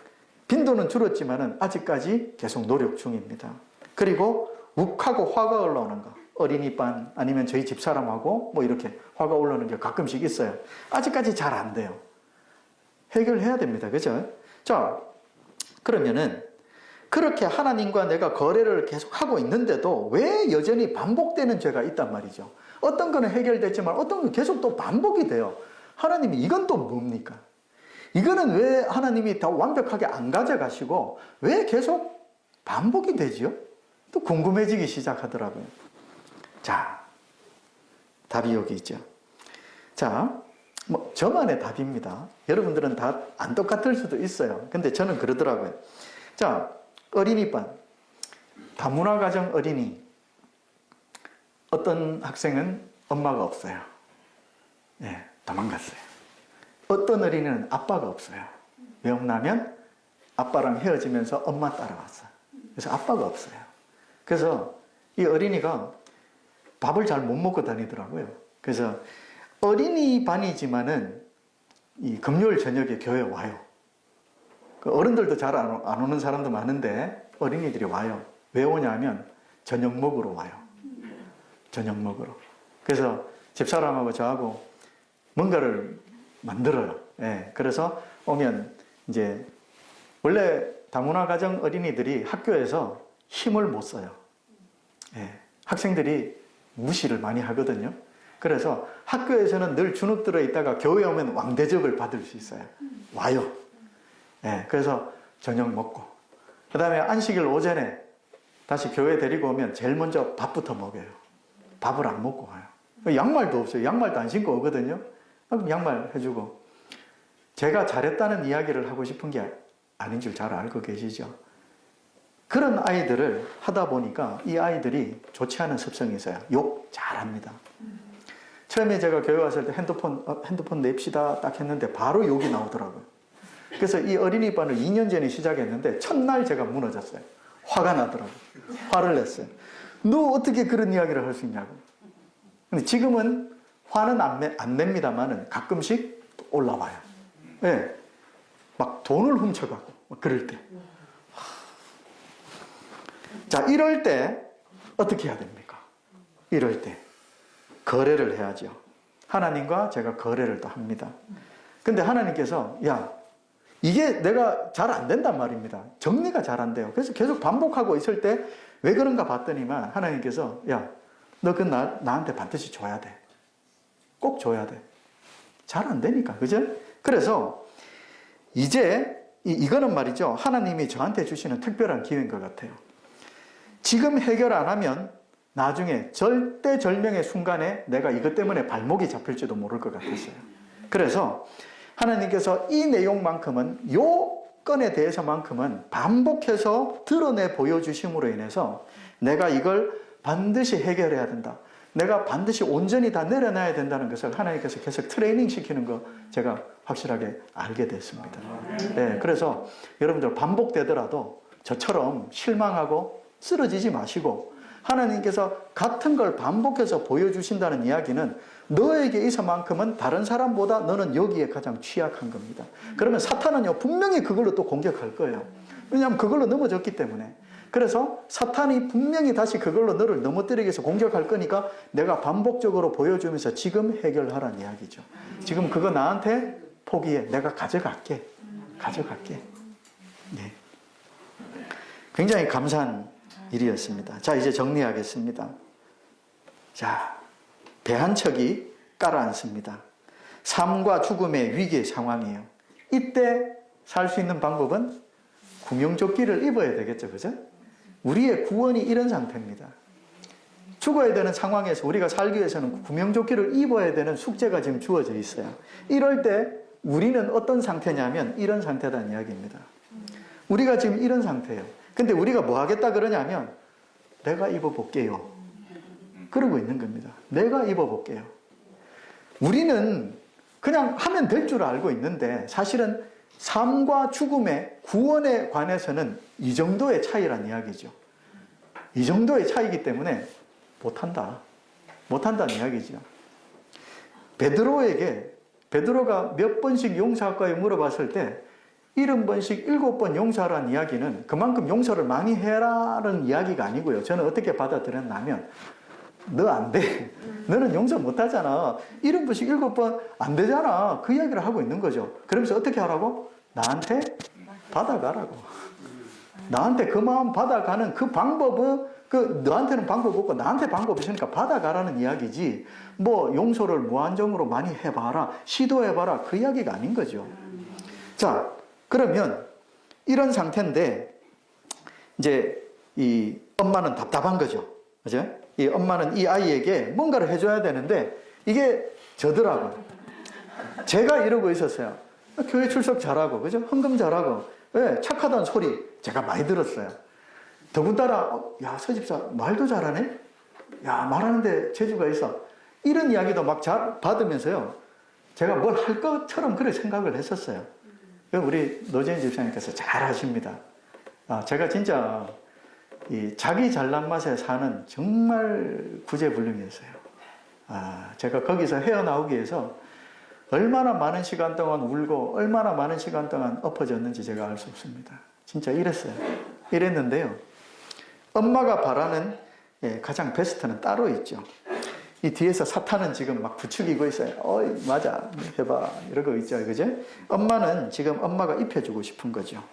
빈도는 줄었지만은 아직까지 계속 노력 중입니다. 그리고 욱하고 화가 올라오는 거. 어린이반 아니면 저희 집사람하고 뭐 이렇게 화가 올라오는 게 가끔씩 있어요. 아직까지 잘 안 돼요. 해결해야 됩니다. 그죠? 자, 그러면은 그렇게 하나님과 내가 거래를 계속 하고 있는데도 왜 여전히 반복되는 죄가 있단 말이죠. 어떤 거는 해결됐지만 어떤 건 계속 또 반복이 돼요. 하나님이 이건 또 뭡니까? 이거는 왜 하나님이 다 완벽하게 안 가져가시고 왜 계속 반복이 되지요? 또 궁금해지기 시작하더라고요. 자, 답이 여기 있죠. 자, 뭐 저만의 답입니다. 여러분들은 다 안 똑같을 수도 있어요. 근데 저는 그러더라고요. 자, 어린이반, 다문화 가정 어린이. 어떤 학생은 엄마가 없어요. 도망갔어요. 어떤 어린이는 아빠가 없어요. 왜 없냐면 아빠랑 헤어지면서 엄마 따라왔어요. 그래서 아빠가 없어요. 그래서 이 어린이가 밥을 잘 못 먹고 다니더라고요. 그래서 어린이반이지만은 이 금요일 저녁에 교회 와요. 어른들도 잘 안 오는 사람도 많은데 어린이들이 와요. 왜 오냐면 저녁 먹으러 와요. 저녁 먹으러. 그래서 집사람하고 저하고 뭔가를 만들어요. 그래서 오면 이제 원래 다문화 가정 어린이들이 학교에서 힘을 못 써요. 학생들이 무시를 많이 하거든요. 그래서 학교에서는 늘 주눅 들어 있다가 교회 오면 왕대접을 받을 수 있어요. 와요. 그래서 저녁 먹고 그 다음에 안식일 오전에 다시 교회 데리고 오면 제일 먼저 밥부터 먹여요. 밥을 안 먹고 와요. 양말도 없어요. 양말도 안 신고 오거든요. 그럼 양말 해주고 제가 잘했다는 이야기를 하고 싶은 게 아닌 줄 잘 알고 계시죠. 그런 아이들을 하다 보니까 이 아이들이 좋지 않은 습성이 있어요. 욕 잘합니다. 처음에 제가 교회 왔을 때 핸드폰 냅시다 딱 했는데 바로 욕이 나오더라고요. 그래서 이 어린이반을 2년 전에 시작했는데 첫날 제가 무너졌어요. 화가 나더라고요. 화를 냈어요. 너 어떻게 그런 이야기를 할 수 있냐고. 근데 지금은 화는 안 냅니다만은 가끔씩 올라와요. 네. 막 돈을 훔쳐가고 그럴 때. 자, 이럴 때 어떻게 해야 됩니까? 이럴 때 거래를 해야죠. 하나님과 제가 거래를 또 합니다. 근데 하나님께서 야, 이게 내가 잘 안 된단 말입니다. 정리가 잘 안 돼요. 그래서 계속 반복하고 있을 때 왜 그런가 봤더니만 하나님께서 야, 너 그 나한테 반드시 줘야 돼. 꼭 줘야 돼. 잘 안 되니까. 그죠? 그래서 이제 이거는 말이죠. 하나님이 저한테 주시는 특별한 기회인 것 같아요. 지금 해결 안 하면 나중에 절대절명의 순간에 내가 이것 때문에 발목이 잡힐지도 모를 것 같았어요. 그래서 하나님께서 이 내용만큼은, 요 건에 대해서만큼은 반복해서 드러내 보여주심으로 인해서 내가 이걸 반드시 해결해야 된다. 내가 반드시 온전히 다 내려놔야 된다는 것을 하나님께서 계속 트레이닝 시키는 거 제가 확실하게 알게 됐습니다. 네, 그래서 여러분들 반복되더라도 저처럼 실망하고 쓰러지지 마시고, 하나님께서 같은 걸 반복해서 보여주신다는 이야기는 너에게 있어만큼은 다른 사람보다 너는 여기에 가장 취약한 겁니다. 그러면 사탄은요 분명히 그걸로 또 공격할 거예요. 왜냐하면 그걸로 넘어졌기 때문에. 그래서 사탄이 분명히 다시 그걸로 너를 넘어뜨리기 위해서 공격할 거니까 내가 반복적으로 보여주면서 지금 해결하라는 이야기죠. 지금 그거 나한테 포기해. 내가 가져갈게. 네. 굉장히 감사한 일이었습니다. 자, 이제 정리하겠습니다. 자, 배 한 척이 깔아앉습니다. 삶과 죽음의 위기의 상황이에요. 이때 살 수 있는 방법은 구명조끼를 입어야 되겠죠. 그죠? 우리의 구원이 이런 상태입니다. 죽어야 되는 상황에서 우리가 살기 위해서는 구명조끼를 입어야 되는 숙제가 지금 주어져 있어요. 이럴 때 우리는 어떤 상태냐면 이런 상태다는 이야기입니다. 우리가 지금 이런 상태예요. 근데 우리가 뭐 하겠다 그러냐면 내가 입어볼게요. 그러고 있는 겁니다. 내가 입어볼게요. 우리는 그냥 하면 될 줄 알고 있는데 사실은 삶과 죽음의 구원에 관해서는 이 정도의 차이란 이야기죠. 이 정도의 차이기 때문에 못한다는 이야기죠. 베드로가 몇 번씩 용서할까요? 물어봤을 때 70번씩 7번 용서하라는 이야기는 그만큼 용서를 많이 해라는 이야기가 아니고요. 저는 어떻게 받아들였냐면 너 안 돼. 너는 용서 못 하잖아. 70번씩 7번 안 되잖아. 그 이야기를 하고 있는 거죠. 그러면서 어떻게 하라고? 나한테 받아가라고. 나한테 그 마음 받아가는 그 방법은 너한테는 방법 없고 나한테 방법 있으니까 받아가라는 이야기지, 뭐 용서를 무한정으로 많이 해봐라, 시도해봐라, 그 이야기가 아닌 거죠. 자, 그러면 이런 상태인데 이제 이 엄마는 답답한 거죠. 그죠? 이 엄마는 이 아이에게 뭔가를 해줘야 되는데 이게 저더라고요. 제가 이러고 있었어요. 교회 출석 잘하고, 그죠? 헌금 잘하고, 네, 착하다는 소리 제가 많이 들었어요. 더군다나 야, 서집사 말도 잘하네? 야, 말하는데 재주가 있어. 이런 이야기도 막 잘 받으면서요, 제가 뭘 할 것처럼 그렇게 생각을 했었어요. 우리 노재인 집사님께서 잘 하십니다. 제가 진짜 이 자기 잘난 맛에 사는 정말 구제불능이었어요. 제가 거기서 헤어나오기 위해서 얼마나 많은 시간 동안 울고 얼마나 많은 시간 동안 엎어졌는지 제가 알 수 없습니다. 진짜 이랬어요. 이랬는데요, 엄마가 바라는 가장 베스트는 따로 있죠. 이 뒤에서 사탄은 지금 막 부추기고 있어요. 어이, 맞아, 해봐, 이러고 있죠. 그죠? 엄마는 지금 엄마가 입혀주고 싶은 거죠.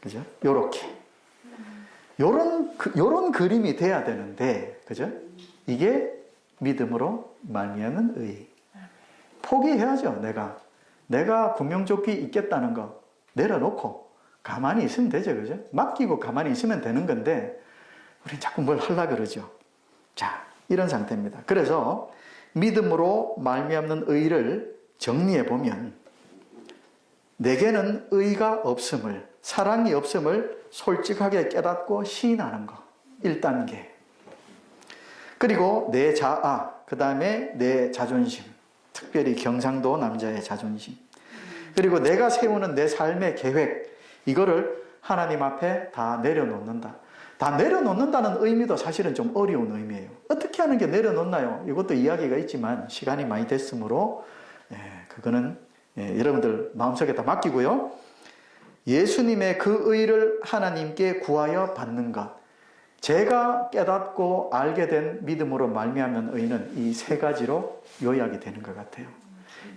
그죠? 요런 그림이 돼야 되는데, 그죠? 이게 믿음으로 말미암는 의. 포기해야죠. 내가 구명조끼 입겠다는 거 내려놓고 가만히 있으면 되죠. 그죠? 맡기고 가만히 있으면 되는 건데 우리는 자꾸 뭘 하려고 그러죠. 자, 이런 상태입니다. 그래서 믿음으로 말미암는 의를 정리해 보면, 내게는 의가 없음을, 사랑이 없음을 솔직하게 깨닫고 시인하는 거. 1단계. 그리고 내 자아, 그 다음에 내 자존심. 특별히 경상도 남자의 자존심. 그리고 내가 세우는 내 삶의 계획, 이거를 하나님 앞에 다 내려놓는다. 다 내려놓는다는 의미도 사실은 좀 어려운 의미예요. 어떻게 하는 게 내려놓나요? 이것도 이야기가 있지만 시간이 많이 됐으므로 그거는 여러분들 마음속에 다 맡기고요. 예수님의 그 의를 하나님께 구하여 받는 것. 제가 깨닫고 알게 된 믿음으로 말미암은 의는 이 세 가지로 요약이 되는 것 같아요.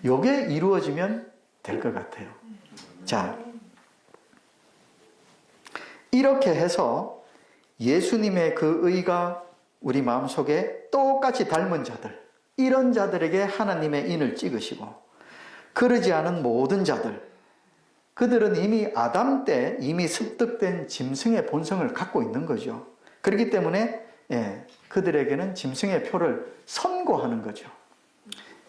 이게 이루어지면 될 것 같아요. 자, 이렇게 해서 예수님의 그 의가 우리 마음속에 똑같이 닮은 자들, 이런 자들에게 하나님의 인을 찍으시고, 그러지 않은 모든 자들, 그들은 이미 아담 때 이미 습득된 짐승의 본성을 갖고 있는 거죠. 그렇기 때문에 그들에게는 짐승의 표를 선고하는 거죠.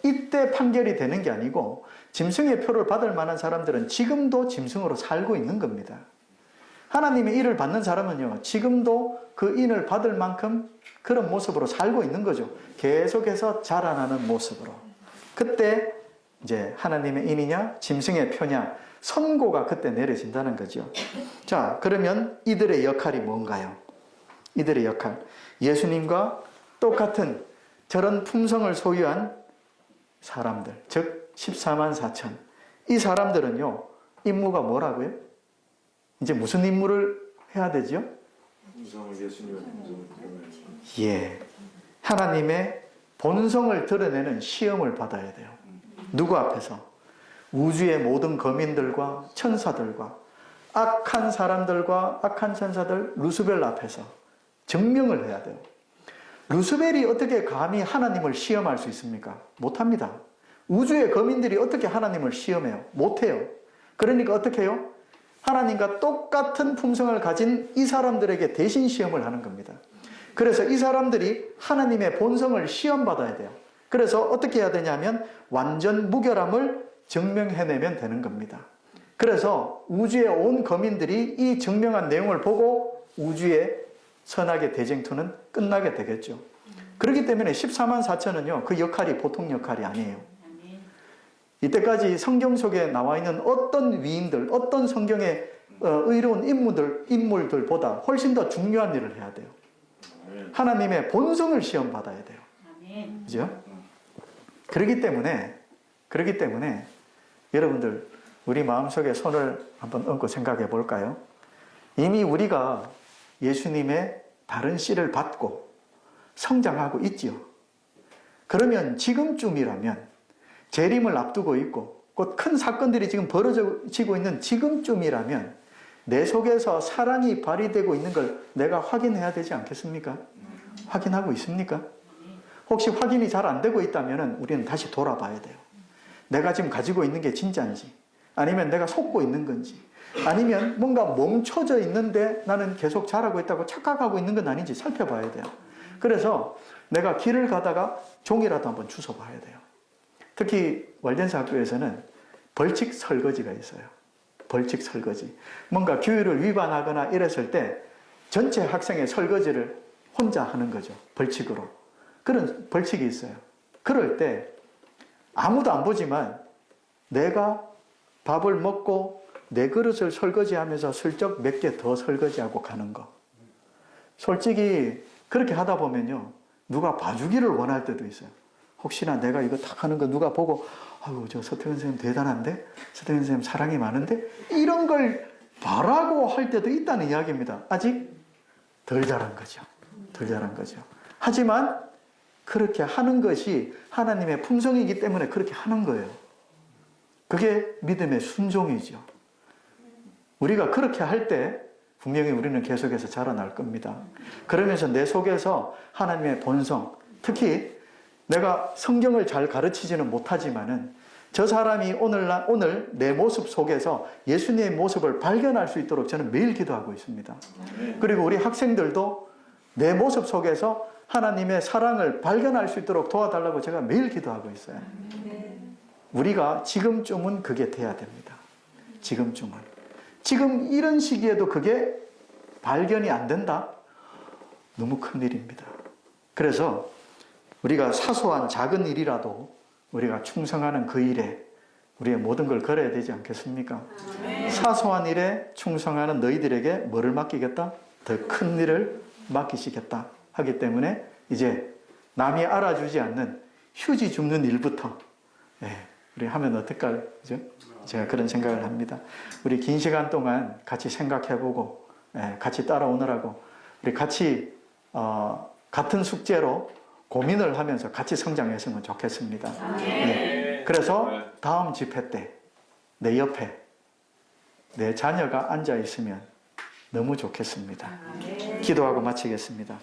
이때 판결이 되는 게 아니고 짐승의 표를 받을 만한 사람들은 지금도 짐승으로 살고 있는 겁니다. 하나님의 인을 받는 사람은요, 지금도 그 인을 받을 만큼 그런 모습으로 살고 있는 거죠. 계속해서 자라나는 모습으로. 그때 이제 하나님의 인이냐 짐승의 표냐 선고가 그때 내려진다는 거죠. 자, 그러면 이들의 역할이 뭔가요? 이들의 역할, 예수님과 똑같은 저런 품성을 소유한 사람들, 즉 14만 4천. 이 사람들은요, 임무가 뭐라고요? 이제 무슨 임무를 해야 되죠? 예, 하나님의 본성을 드러내는 시험을 받아야 돼요. 누구 앞에서? 우주의 모든 거민들과 천사들과 악한 사람들과 악한 천사들, 루스벨 앞에서 증명을 해야 돼요. 루스벨이 어떻게 감히 하나님을 시험할 수 있습니까? 못합니다. 우주의 거민들이 어떻게 하나님을 시험해요? 못해요. 그러니까 어떻게 해요? 하나님과 똑같은 품성을 가진 이 사람들에게 대신 시험을 하는 겁니다. 그래서 이 사람들이 하나님의 본성을 시험받아야 돼요. 그래서 어떻게 해야 되냐면 완전 무결함을 증명해내면 되는 겁니다. 그래서 우주의 온 거민들이 이 증명한 내용을 보고 우주의 선악의 대쟁투는 끝나게 되겠죠. 그렇기 때문에 14만 4천은요, 그 역할이 보통 역할이 아니에요. 이때까지 성경 속에 나와 있는 어떤 위인들, 어떤 성경의 의로운 인물들보다 훨씬 더 중요한 일을 해야 돼요. 하나님의 본성을 시험받아야 돼요. 그죠? 그렇기 때문에 여러분들 우리 마음속에 손을 한번 얹고 생각해 볼까요? 이미 우리가 예수님의 다른 씨를 받고 성장하고 있지요. 그러면 지금쯤이라면 재림을 앞두고 있고 곧 큰 사건들이 지금 벌어지고 있는 지금쯤이라면 내 속에서 사랑이 발휘되고 있는 걸 내가 확인해야 되지 않겠습니까? 확인하고 있습니까? 혹시 확인이 잘 안 되고 있다면 우리는 다시 돌아봐야 돼요. 내가 지금 가지고 있는 게 진짜인지, 아니면 내가 속고 있는 건지, 아니면 뭔가 멈춰져 있는데 나는 계속 자라고 있다고 착각하고 있는 건 아닌지 살펴봐야 돼요. 그래서 내가 길을 가다가 종이라도 한번 주워봐야 돼요. 특히 월den스 학교에서는 벌칙 설거지가 있어요. 벌칙 설거지. 뭔가 규율을 위반하거나 이랬을 때 전체 학생의 설거지를 혼자 하는 거죠. 벌칙으로. 그런 벌칙이 있어요. 그럴 때 아무도 안 보지만 내가 밥을 먹고 내 그릇을 설거지하면서 슬쩍 몇 개 더 설거지하고 가는 거. 솔직히 그렇게 하다 보면요, 누가 봐주기를 원할 때도 있어요. 혹시나 내가 이거 딱 하는 거 누가 보고, 아유, 저 서태근 선생님 대단한데? 서태근 선생님 사랑이 많은데? 이런 걸 바라고 할 때도 있다는 이야기입니다. 아직 덜 자란 거죠. 덜 자란 거죠. 하지만 그렇게 하는 것이 하나님의 품성이기 때문에 그렇게 하는 거예요. 그게 믿음의 순종이죠. 우리가 그렇게 할 때 분명히 우리는 계속해서 자라날 겁니다. 그러면서 내 속에서 하나님의 본성, 특히 내가 성경을 잘 가르치지는 못하지만은 저 사람이 오늘 내 모습 속에서 예수님의 모습을 발견할 수 있도록 저는 매일 기도하고 있습니다. 그리고 우리 학생들도 내 모습 속에서 하나님의 사랑을 발견할 수 있도록 도와달라고 제가 매일 기도하고 있어요. 우리가 지금쯤은 그게 돼야 됩니다. 지금쯤은. 지금 이런 시기에도 그게 발견이 안 된다? 너무 큰일입니다. 그래서 우리가 사소한 작은 일이라도 우리가 충성하는 그 일에 우리의 모든 걸 걸어야 되지 않겠습니까? 사소한 일에 충성하는 너희들에게 뭐를 맡기겠다? 더 큰 일을 맡기시겠다 하기 때문에 이제 남이 알아주지 않는 휴지 줍는 일부터 우리 하면 어떨까요? 그죠? 제가 그런 생각을 합니다. 우리 긴 시간 동안 같이 생각해보고 같이 따라오느라고 우리 같이 같은 숙제로 고민을 하면서 같이 성장했으면 좋겠습니다. 그래서 다음 집회 때 내 옆에 내 자녀가 앉아 있으면 너무 좋겠습니다. 기도하고 마치겠습니다.